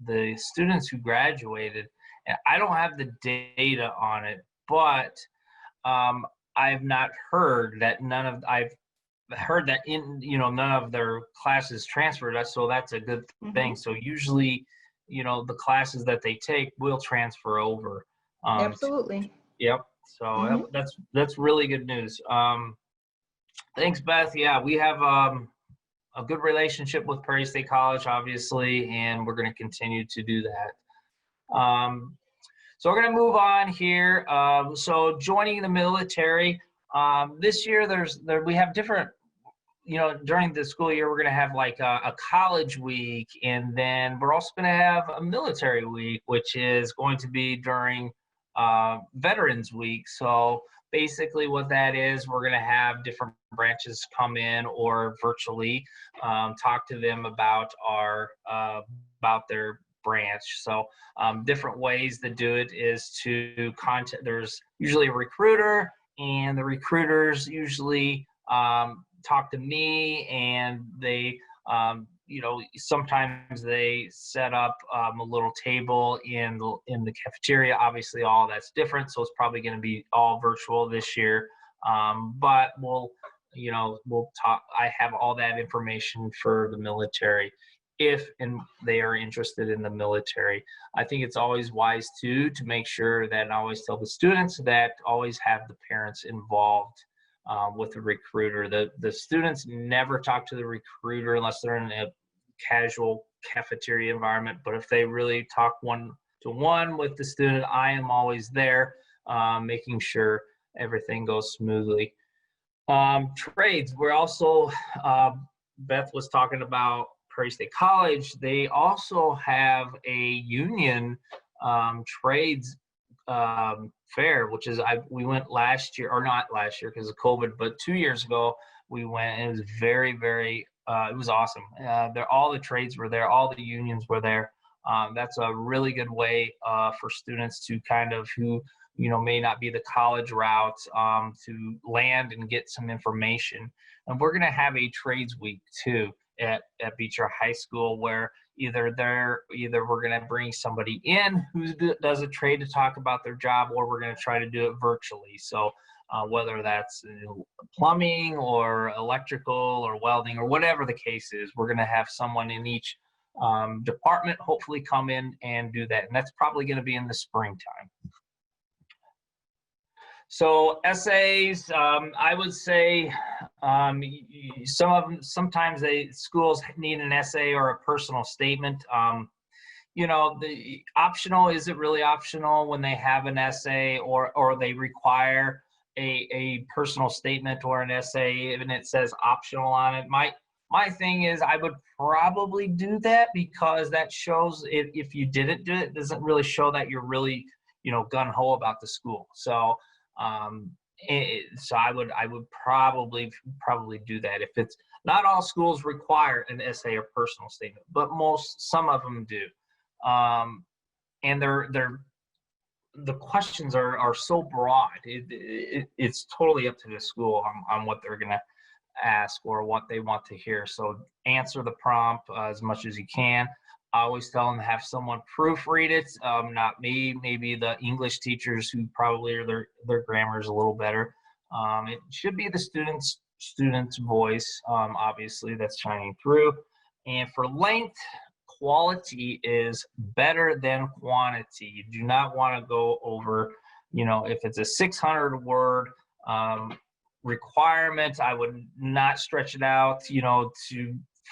The students who graduated, and I don't have the data on it, but I've not heard that I've heard that none of their classes transferred. So that's a good thing. So usually, the classes that they take will transfer over. Absolutely. Yep. So that's really good news. Thanks, Beth. Yeah, we have a good relationship with Prairie State College, obviously, and we're going to continue to do that. So we're going to move on here. So joining the military, this year we have different, during the school year, we're going to have like a college week, and then we're also going to have a military week, which is going to be during Veterans Week. So basically what that is, we're going to have different branches come in or virtually talk to them about about their branch. So different ways to do it is to contact, there's usually a recruiter, and the recruiters usually talk to me, and they sometimes they set up a little table in the cafeteria. Obviously all that's different, so it's probably going to be all virtual this year, but we'll talk. I have all that information for the military if and they are interested in the military. I think it's always wise to make sure that I always tell the students that always have the parents involved with the recruiter. The students never talk to the recruiter unless they're in a casual cafeteria environment. But if they really talk one-to-one with the student, I am always there, making sure everything goes smoothly. Trades, we're also, Beth was talking about Prairie State College. They also have a union trades fair, which is we went last year, or not last year because of COVID, but 2 years ago we went, and it was very, very it was awesome. All the trades were there, all the unions were there. That's a really good way for students to kind of who may not be the college route to land and get some information. And we're going to have a trades week too at Beecher High School, where either we're going to bring somebody in who does a trade to talk about their job, or we're going to try to do it virtually. So whether that's plumbing or electrical or welding or whatever the case is, we're going to have someone in each department hopefully come in and do that. And that's probably going to be in the springtime. So essays, I would say sometimes schools need an essay or a personal statement. The optional, is it really optional when they have an essay or they require a personal statement or an essay and it says optional on it? My thing is I would probably do that, because that shows if you didn't do it, it doesn't really show that you're really gung-ho about the school. So I would probably do that. If it's not all schools require an essay or personal statement, but some of them do. And the questions are so broad. It's totally up to the school on what they're going to ask or what they want to hear. So answer the prompt as much as you can. I always tell them to have someone proofread it, not me, maybe the English teachers who probably are their grammar is a little better. It should be the student's voice, obviously, that's shining through. And for length, quality is better than quantity. You do not want to go over, if it's a 600 word requirement, I would not stretch it out,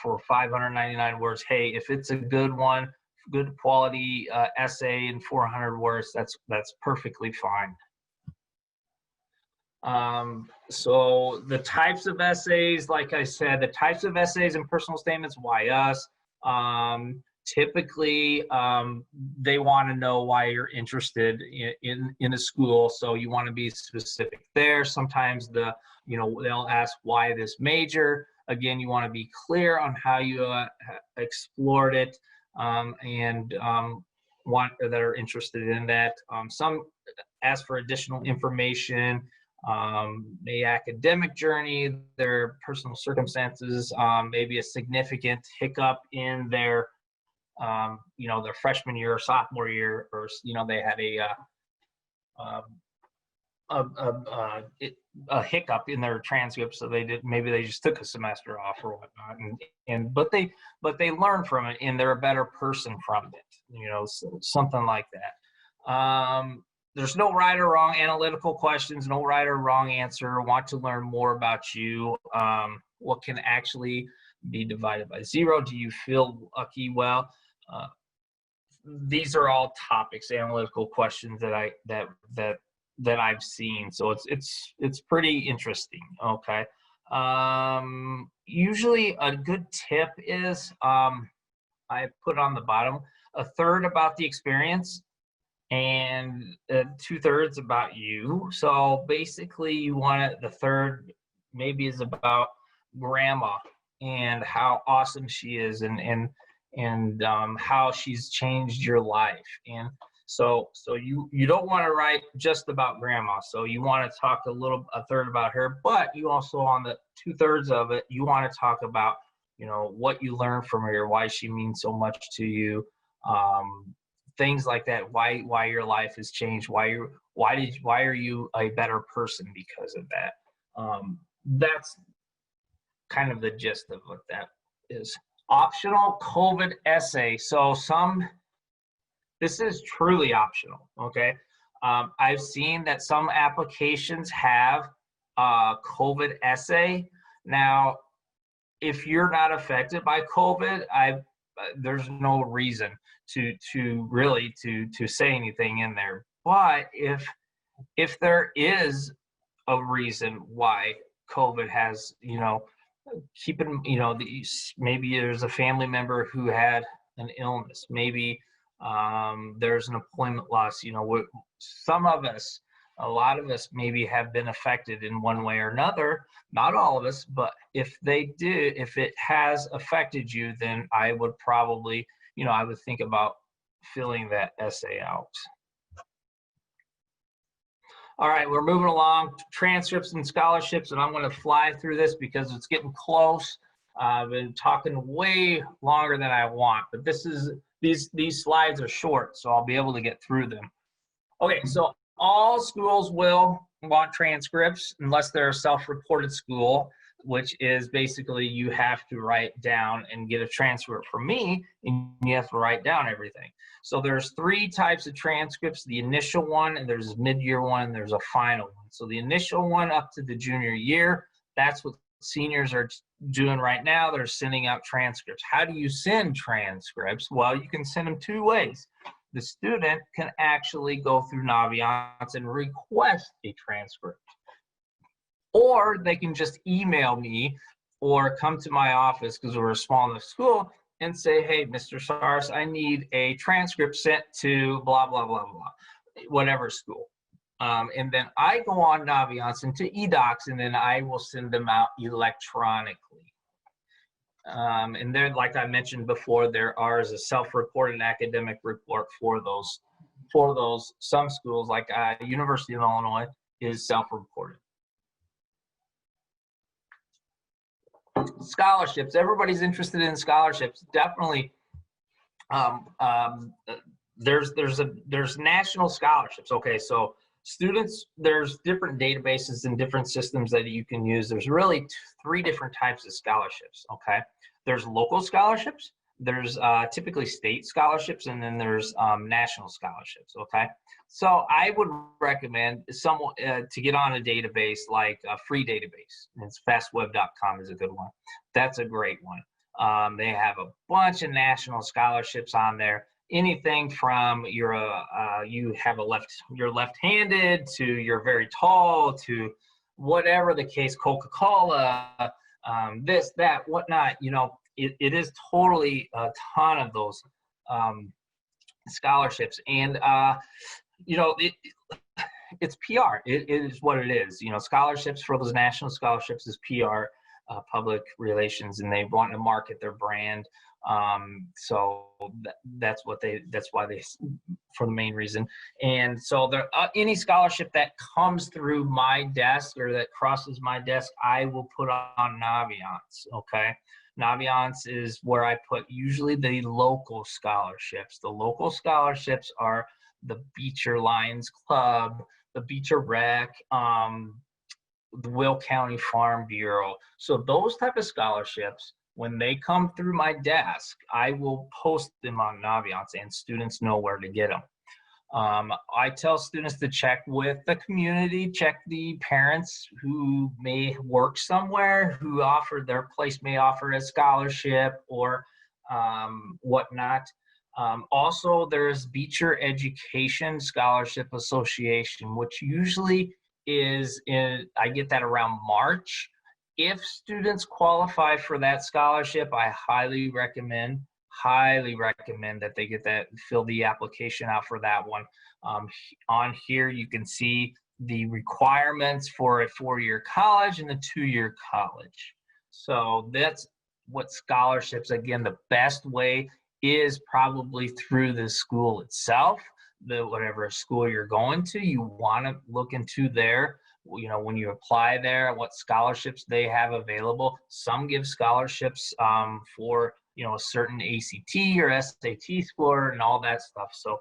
for 599 words. Hey, if it's a good one, good quality essay in 400 words, that's perfectly fine. So the types of essays, like I said, the types of essays and personal statements, why us? Typically, they want to know why you're interested in a school, so you want to be specific there. Sometimes they'll ask why this major. Again, you want to be clear on how you explored it, and want that are interested in that. Some ask for additional information, a academic journey, their personal circumstances, maybe a significant hiccup in their their freshman year or sophomore year, or they had a hiccup in their transcript, so maybe they just took a semester off or whatnot, but they learn from it and they're a better person from it, something like that. There's no right or wrong analytical questions, no right or wrong answer. Want to learn more about you. What can actually be divided by 0? Do you feel lucky? Well, these are all topics, analytical questions that I've seen. So it's pretty interesting. Okay. Usually a good tip is, I put on the bottom, a third about the experience and 2/3 about you. So basically you want the third maybe is about grandma and how awesome she is, and how she's changed your life. And so you don't want to write just about grandma. So you want to talk a third about her, but you also, on the 2/3 of it, you want to talk about, what you learned from her, why she means so much to you, things like that, why your life has changed, why are you a better person because of that. That's kind of the gist of what that is. Optional COVID essay. So this is truly optional, okay? I've seen that some applications have a COVID essay. Now, if you're not affected by COVID, there's no reason to really say anything in there. But if there is a reason why COVID has, maybe there's a family member who had an illness, maybe there's an employment loss, a lot of us maybe have been affected in one way or another, not all of us, but if it has affected you, then I would probably, I would think about filling that essay out. All right, we're moving along. Transcripts and scholarships, and I'm going to fly through this because it's getting close. I've been talking way longer than I want, but these slides are short, so I'll be able to get through them. Okay, so all schools will want transcripts unless they're a self-reported school, which is basically you have to write down and get a transcript from me, and you have to write down everything. So there's 3 types of transcripts: the initial one, and there's a mid-year one, and there's a final one. So the initial one up to the junior year, that's what seniors are doing right now. They're sending out transcripts. How do you send transcripts? Well, you can send them 2 ways. The student can actually go through Naviance and request a transcript, or they can just email me or come to my office, because we're a small enough school, and say, hey, Mr. Sars, I need a transcript sent to blah, blah, blah, blah, whatever school. And then I go on Naviance into eDocs, and then I will send them out electronically. And then, like I mentioned before, there is a self-reported academic report for those. Some schools, like University of Illinois, is self-reported. Scholarships. Everybody's interested in scholarships. Definitely. There's national scholarships. Okay, so students, there's different databases and different systems that you can use. There's really 3 different types of scholarships. Okay, there's local scholarships, there's typically state scholarships, and then there's national scholarships. Okay, so I would recommend someone to get on a database like a free database. It's fastweb.com is a good one. That's a great one. They have a bunch of national scholarships on there. Anything from you're left-handed to you're very tall to whatever the case, Coca-Cola, this, that, whatnot, it is totally a ton of those scholarships. And, it's PR. It is what it is. Scholarships for those national scholarships is PR, public relations, and they want to market their brand. So that's why they, for the main reason. And so there, any scholarship that comes through my desk or that crosses my desk, I will put on Naviance. Okay. Naviance is where I put usually the local scholarships. The local scholarships are the Beecher Lions Club, the Beecher Rec, the Will County Farm Bureau. So those type of scholarships, when they come through my desk, I will post them on Naviance, and students know where to get them. I tell students to check with the community, check the parents who may work somewhere, who their place may offer a scholarship or whatnot. Also, there's Beecher Education Scholarship Association, which usually I get that around March. If students qualify for that scholarship, I highly recommend that they fill the application out for that one. On here, you can see the requirements for a 4-year college and a 2-year college. So that's what scholarships, again, the best way is probably through the school itself. Whatever school you're going to, you want to look into there. When you apply there, what scholarships they have available. Some give scholarships for a certain ACT or SAT score and all that stuff. So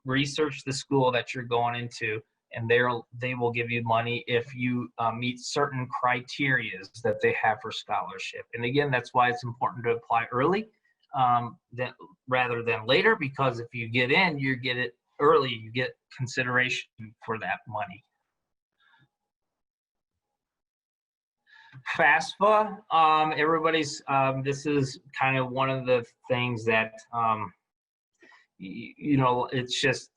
research the school that you're going into, and they will give you money if you meet certain criteria that they have for scholarship. And again, that's why it's important to apply early rather than later, because if you get in, you get it early, you get consideration for that money. FAFSA, everybody's, this is kind of one of the things that, it's just,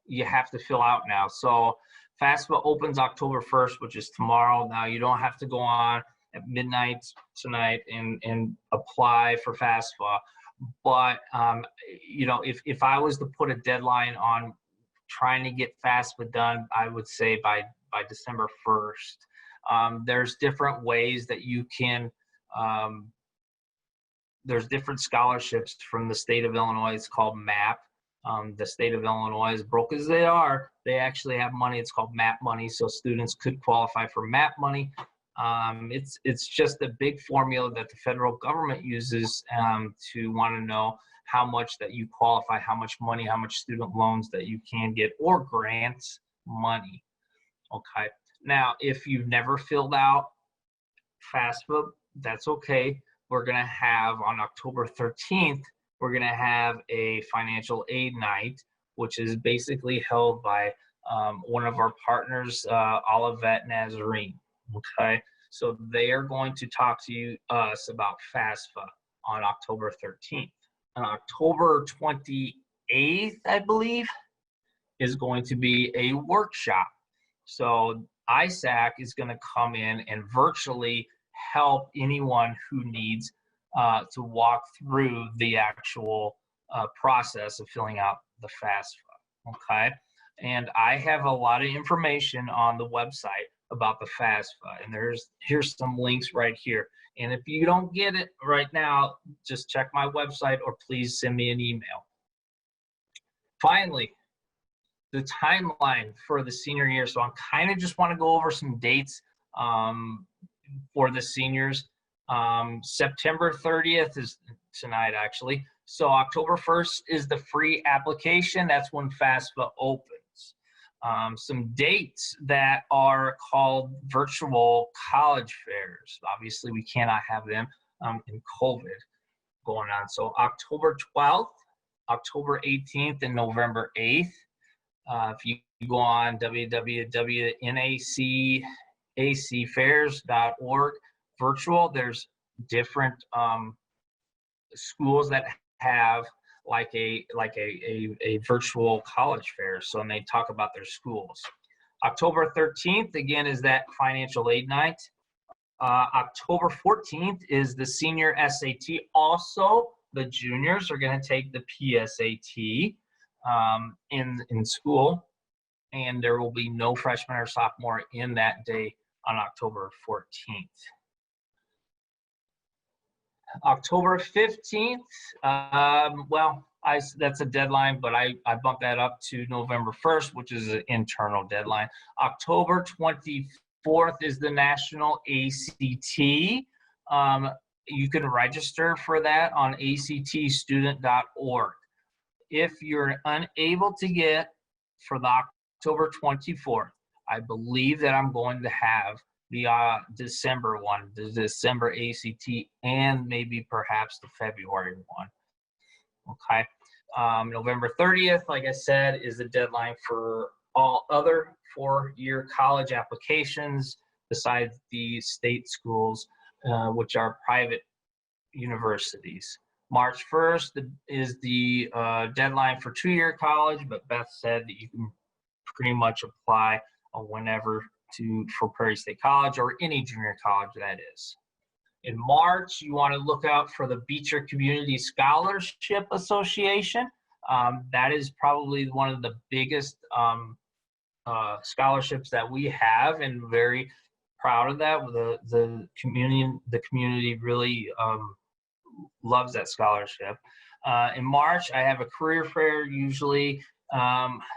you have to fill out now. So FAFSA opens October 1st, which is tomorrow. Now you don't have to go on at midnight tonight and apply for FAFSA. But, if I was to put a deadline on trying to get FAFSA done, I would say by December 1st. There's different ways that you can, there's different scholarships from the state of Illinois. It's called MAP. The state of Illinois, as broke as they are, they actually have money. It's called MAP money. So students could qualify for MAP money. It's just a big formula that the federal government uses to want to know how much that you qualify, how much money, how much student loans that you can get, or grants money. Okay. Now, if you've never filled out FAFSA, that's okay. We're going to have on October 13th, we're going to have a financial aid night, which is basically held by one of our partners, Olivet Nazarene. Okay. So they are going to talk to us about FAFSA on October 13th. On October 28th, I believe, is going to be a workshop. So ISAC is going to come in and virtually help anyone who needs to walk through the actual process of filling out the FAFSA. Okay. And I have a lot of information on the website about the FAFSA, and here's some links right here. And if you don't get it right now, just check my website or please send me an email. Finally, the timeline for the senior year. So I kind of just want to go over some dates for the seniors. September 30th is tonight, actually. So October 1st is the free application. That's when FAFSA opens. Some dates that are called virtual college fairs. Obviously, we cannot have them in COVID going on. So October 12th, October 18th, and November 8th. If you go on www.nacacfairs.org virtual, there's different schools that have like a virtual college fair. So, and they talk about their schools. October 13th, again, is that financial aid night. October 14th is the senior SAT. Also, the juniors are going to take the PSAT in school, and there will be no freshman or sophomore in that day on October 14th. October 15th, that's a deadline, but I bumped that up to November 1st, which is an internal deadline. October 24th is the National ACT. You can register for that on actstudent.org. If you're unable to get for the October 24th, I believe that I'm going to have the December one, the December ACT, and maybe perhaps the February one. Okay. November 30th, like I said, is the deadline for all other four-year college applications besides the state schools, which are private universities. March 1st is the deadline for two-year college, but Beth said that you can pretty much apply whenever for Prairie State College or any junior college that is. In March, you want to look out for the Beecher Community Scholarship Association. That is probably one of the biggest scholarships that we have, and very proud of that. The community really loves that scholarship. In March, I have a career fair usually.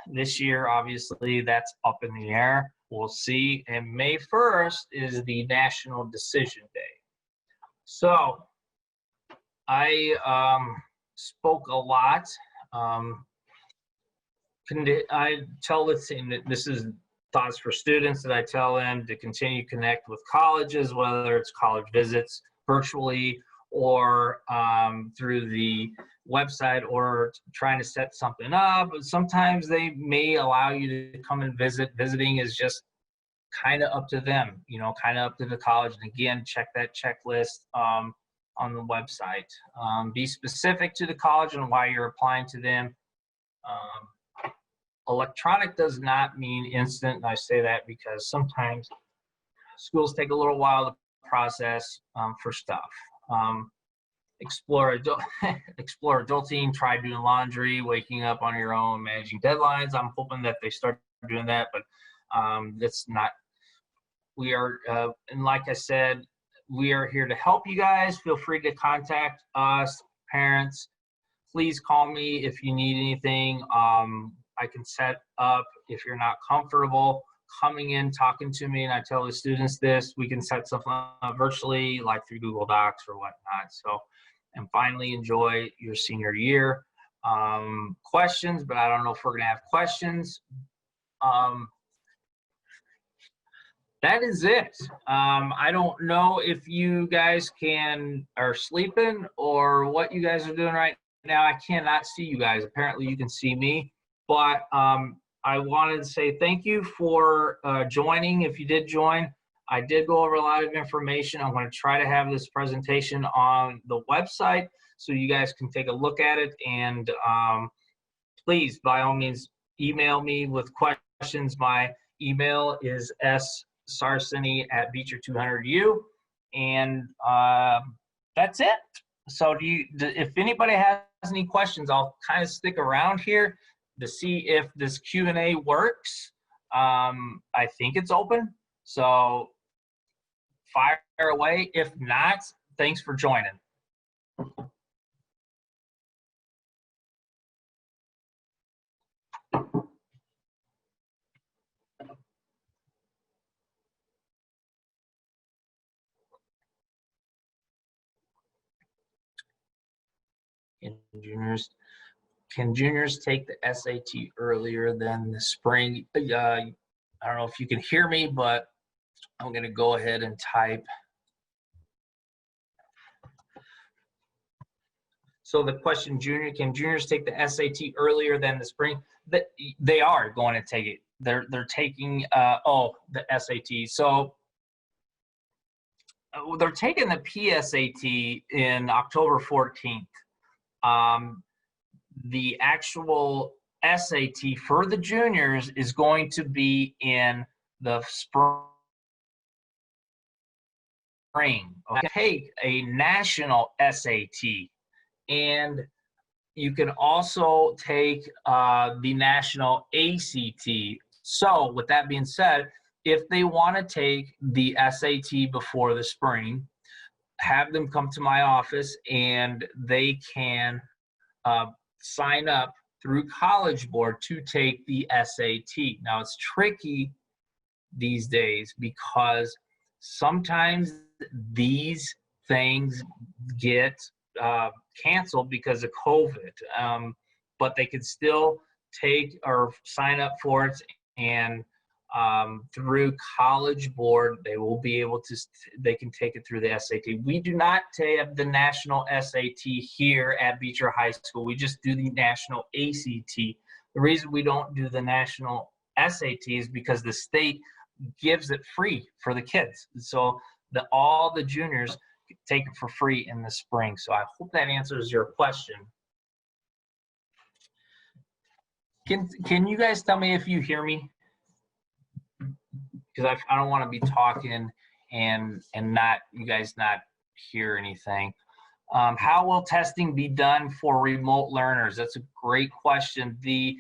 This year, obviously, that's up in the air. We'll see. And May 1st is the National Decision Day. So I spoke a lot. I tell the team that this is thoughts for students, that I tell them to continue to connect with colleges, whether it's college visits virtually or through the website, or trying to set something up. Sometimes they may allow you to come and visit. Visiting is just kind of up to them, kind of up to the college. And again, check that checklist on the website. Be specific to the college and why you're applying to them. Electronic does not mean instant, and I say that because sometimes schools take a little while to process for stuff. Explore adulting, try doing laundry, waking up on your own, managing deadlines. I'm hoping that they start doing that, but that's not. We are, and like I said, we are here to help you guys. Feel free to contact us, parents. Please call me if you need anything. I can set up, if you're not comfortable coming in, talking to me, and I tell the students this, we can set something up virtually, like through Google Docs or whatnot. So, and finally, enjoy your senior year. Questions, but I don't know if we're gonna have questions. That is it. I don't know if you guys are sleeping or what you guys are doing right now. I cannot see you guys. Apparently you can see me, but I wanted to say thank you for joining. If you did join, I did go over a lot of information. I'm going to try to have this presentation on the website so you guys can take a look at it. And please, by all means, email me with questions. My email is sarseny@beecher200u. And that's it. So if anybody has any questions, I'll kind of stick around here to see if this Q&A works. I think it's open, so fire away. If not, thanks for joining. Can juniors take the SAT earlier than the spring? I don't know if you can hear me, but I'm going to go ahead and type. So the question, can juniors take the SAT earlier than the spring? They are going to take it. They're taking the SAT. So they're taking the PSAT in October 14th. The actual SAT for the juniors is going to be in the spring. Okay? Take a national SAT, and you can also take the national ACT. So with that being said, if they want to take the SAT before the spring, have them come to my office and they can sign up through College Board to take the SAT. Now it's tricky these days because sometimes these things get canceled because of COVID, but they could still take or sign up for it, and through College Board, they will be able to, they can take it through the SAT. We do not have the national SAT here at Beecher High School. We just do the national ACT. The reason we don't do the national SAT is because the state gives it free for the kids. So all the juniors take it for free in the spring. So I hope that answers your question. Can you guys tell me if you hear me? Because I don't want to be talking and not, you guys not hear anything. How will testing be done for remote learners? That's a great question. The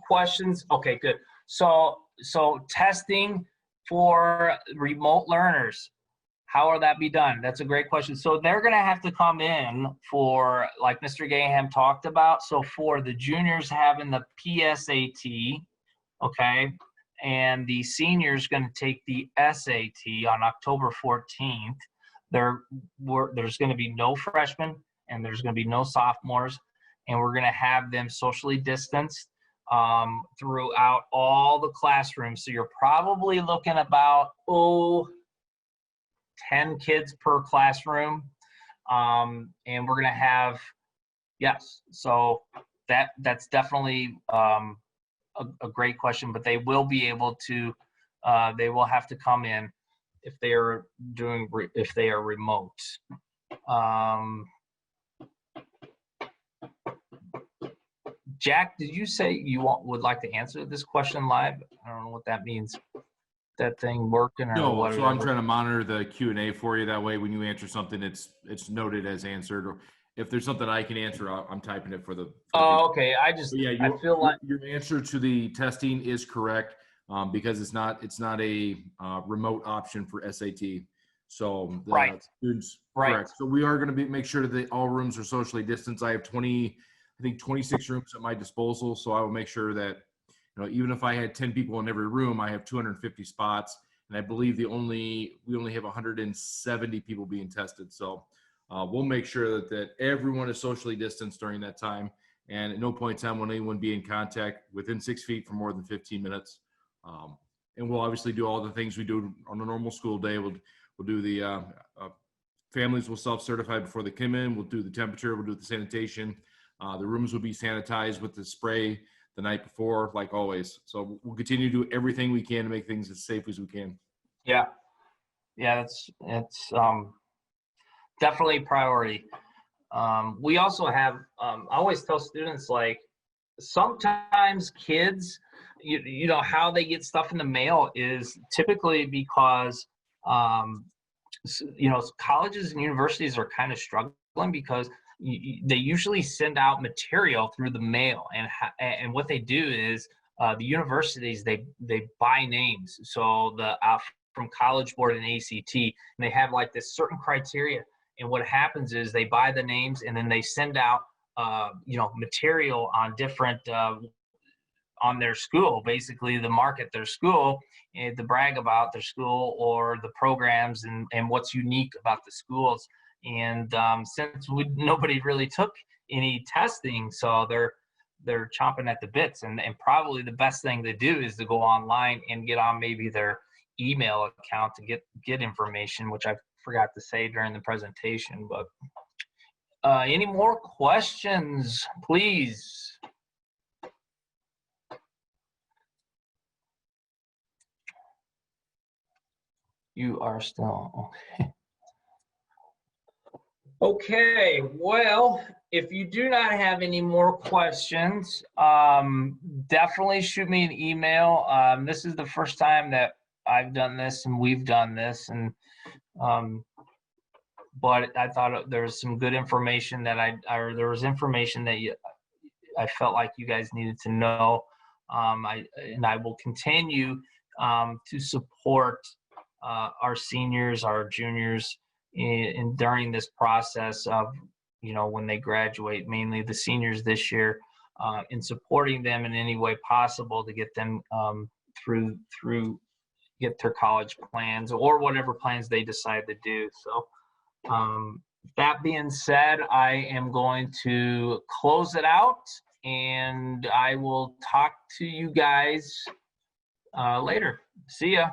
questions, okay, good. So testing for remote learners, how will that be done? That's a great question. So they're gonna have to come in for, like Mr. Gaham talked about, so for the juniors having the PSAT, okay, and the seniors gonna take the SAT on October 14th. There's gonna be no freshmen and there's gonna be no sophomores, and we're gonna have them socially distanced throughout all the classrooms. So you're probably looking about 10 kids per classroom, and we're gonna have, yes, so that's definitely a great question, but they will be able to, they will have to come in if they are if they are remote. Jack, did you say you would like to answer this question live? I don't know what that means. That thing working or No, what? so I'm trying to monitor the Q&A for you. That way, when you answer something, it's noted as answered. Or if there's something I can answer, I'm typing it for the. Oh, okay. I feel like your answer to the testing is correct, because it's not a remote option for SAT. So the Right. students, Right. correct. So we are going to make sure that all rooms are socially distanced. I have 26 rooms at my disposal. So I will make sure that, even if I had 10 people in every room, I have 250 spots. And I believe we only have 170 people being tested. So we'll make sure that everyone is socially distanced during that time. And at no point in time will anyone be in contact within 6 feet for more than 15 minutes. And we'll obviously do all the things we do on a normal school day. We'll do the families will self-certify before they come in. We'll do the temperature. We'll do the sanitation. The rooms will be sanitized with the spray the night before, like always. So we'll continue to do everything we can to make things as safe as we can. Yeah, it's definitely a priority. We also have, I always tell students, like, sometimes kids, you know, how they get stuff in the mail is typically because, colleges and universities are kind of struggling because they usually send out material through the mail, and what they do is the universities they buy names. So from College Board and ACT, and they have like this certain criteria. And what happens is they buy the names and then they send out material on different on their school, basically to market their school and to brag about their school or the programs and what's unique about the schools. And since nobody really took any testing, so they're chomping at the bits, and probably the best thing to do is to go online and get on maybe their email account to get information, which I forgot to say during the presentation. But any more questions, please? You are still okay. Okay, well, if you do not have any more questions, definitely shoot me an email. This is the first time that I've done this and we've done this, and but I thought there was some good information that or there was information that I felt like you guys needed to know. I will continue to support our seniors, our juniors, during this process of, when they graduate, mainly the seniors this year, in supporting them in any way possible to get them through get their college plans or whatever plans they decide to do. So that being said, I am going to close it out, and I will talk to you guys later. See ya.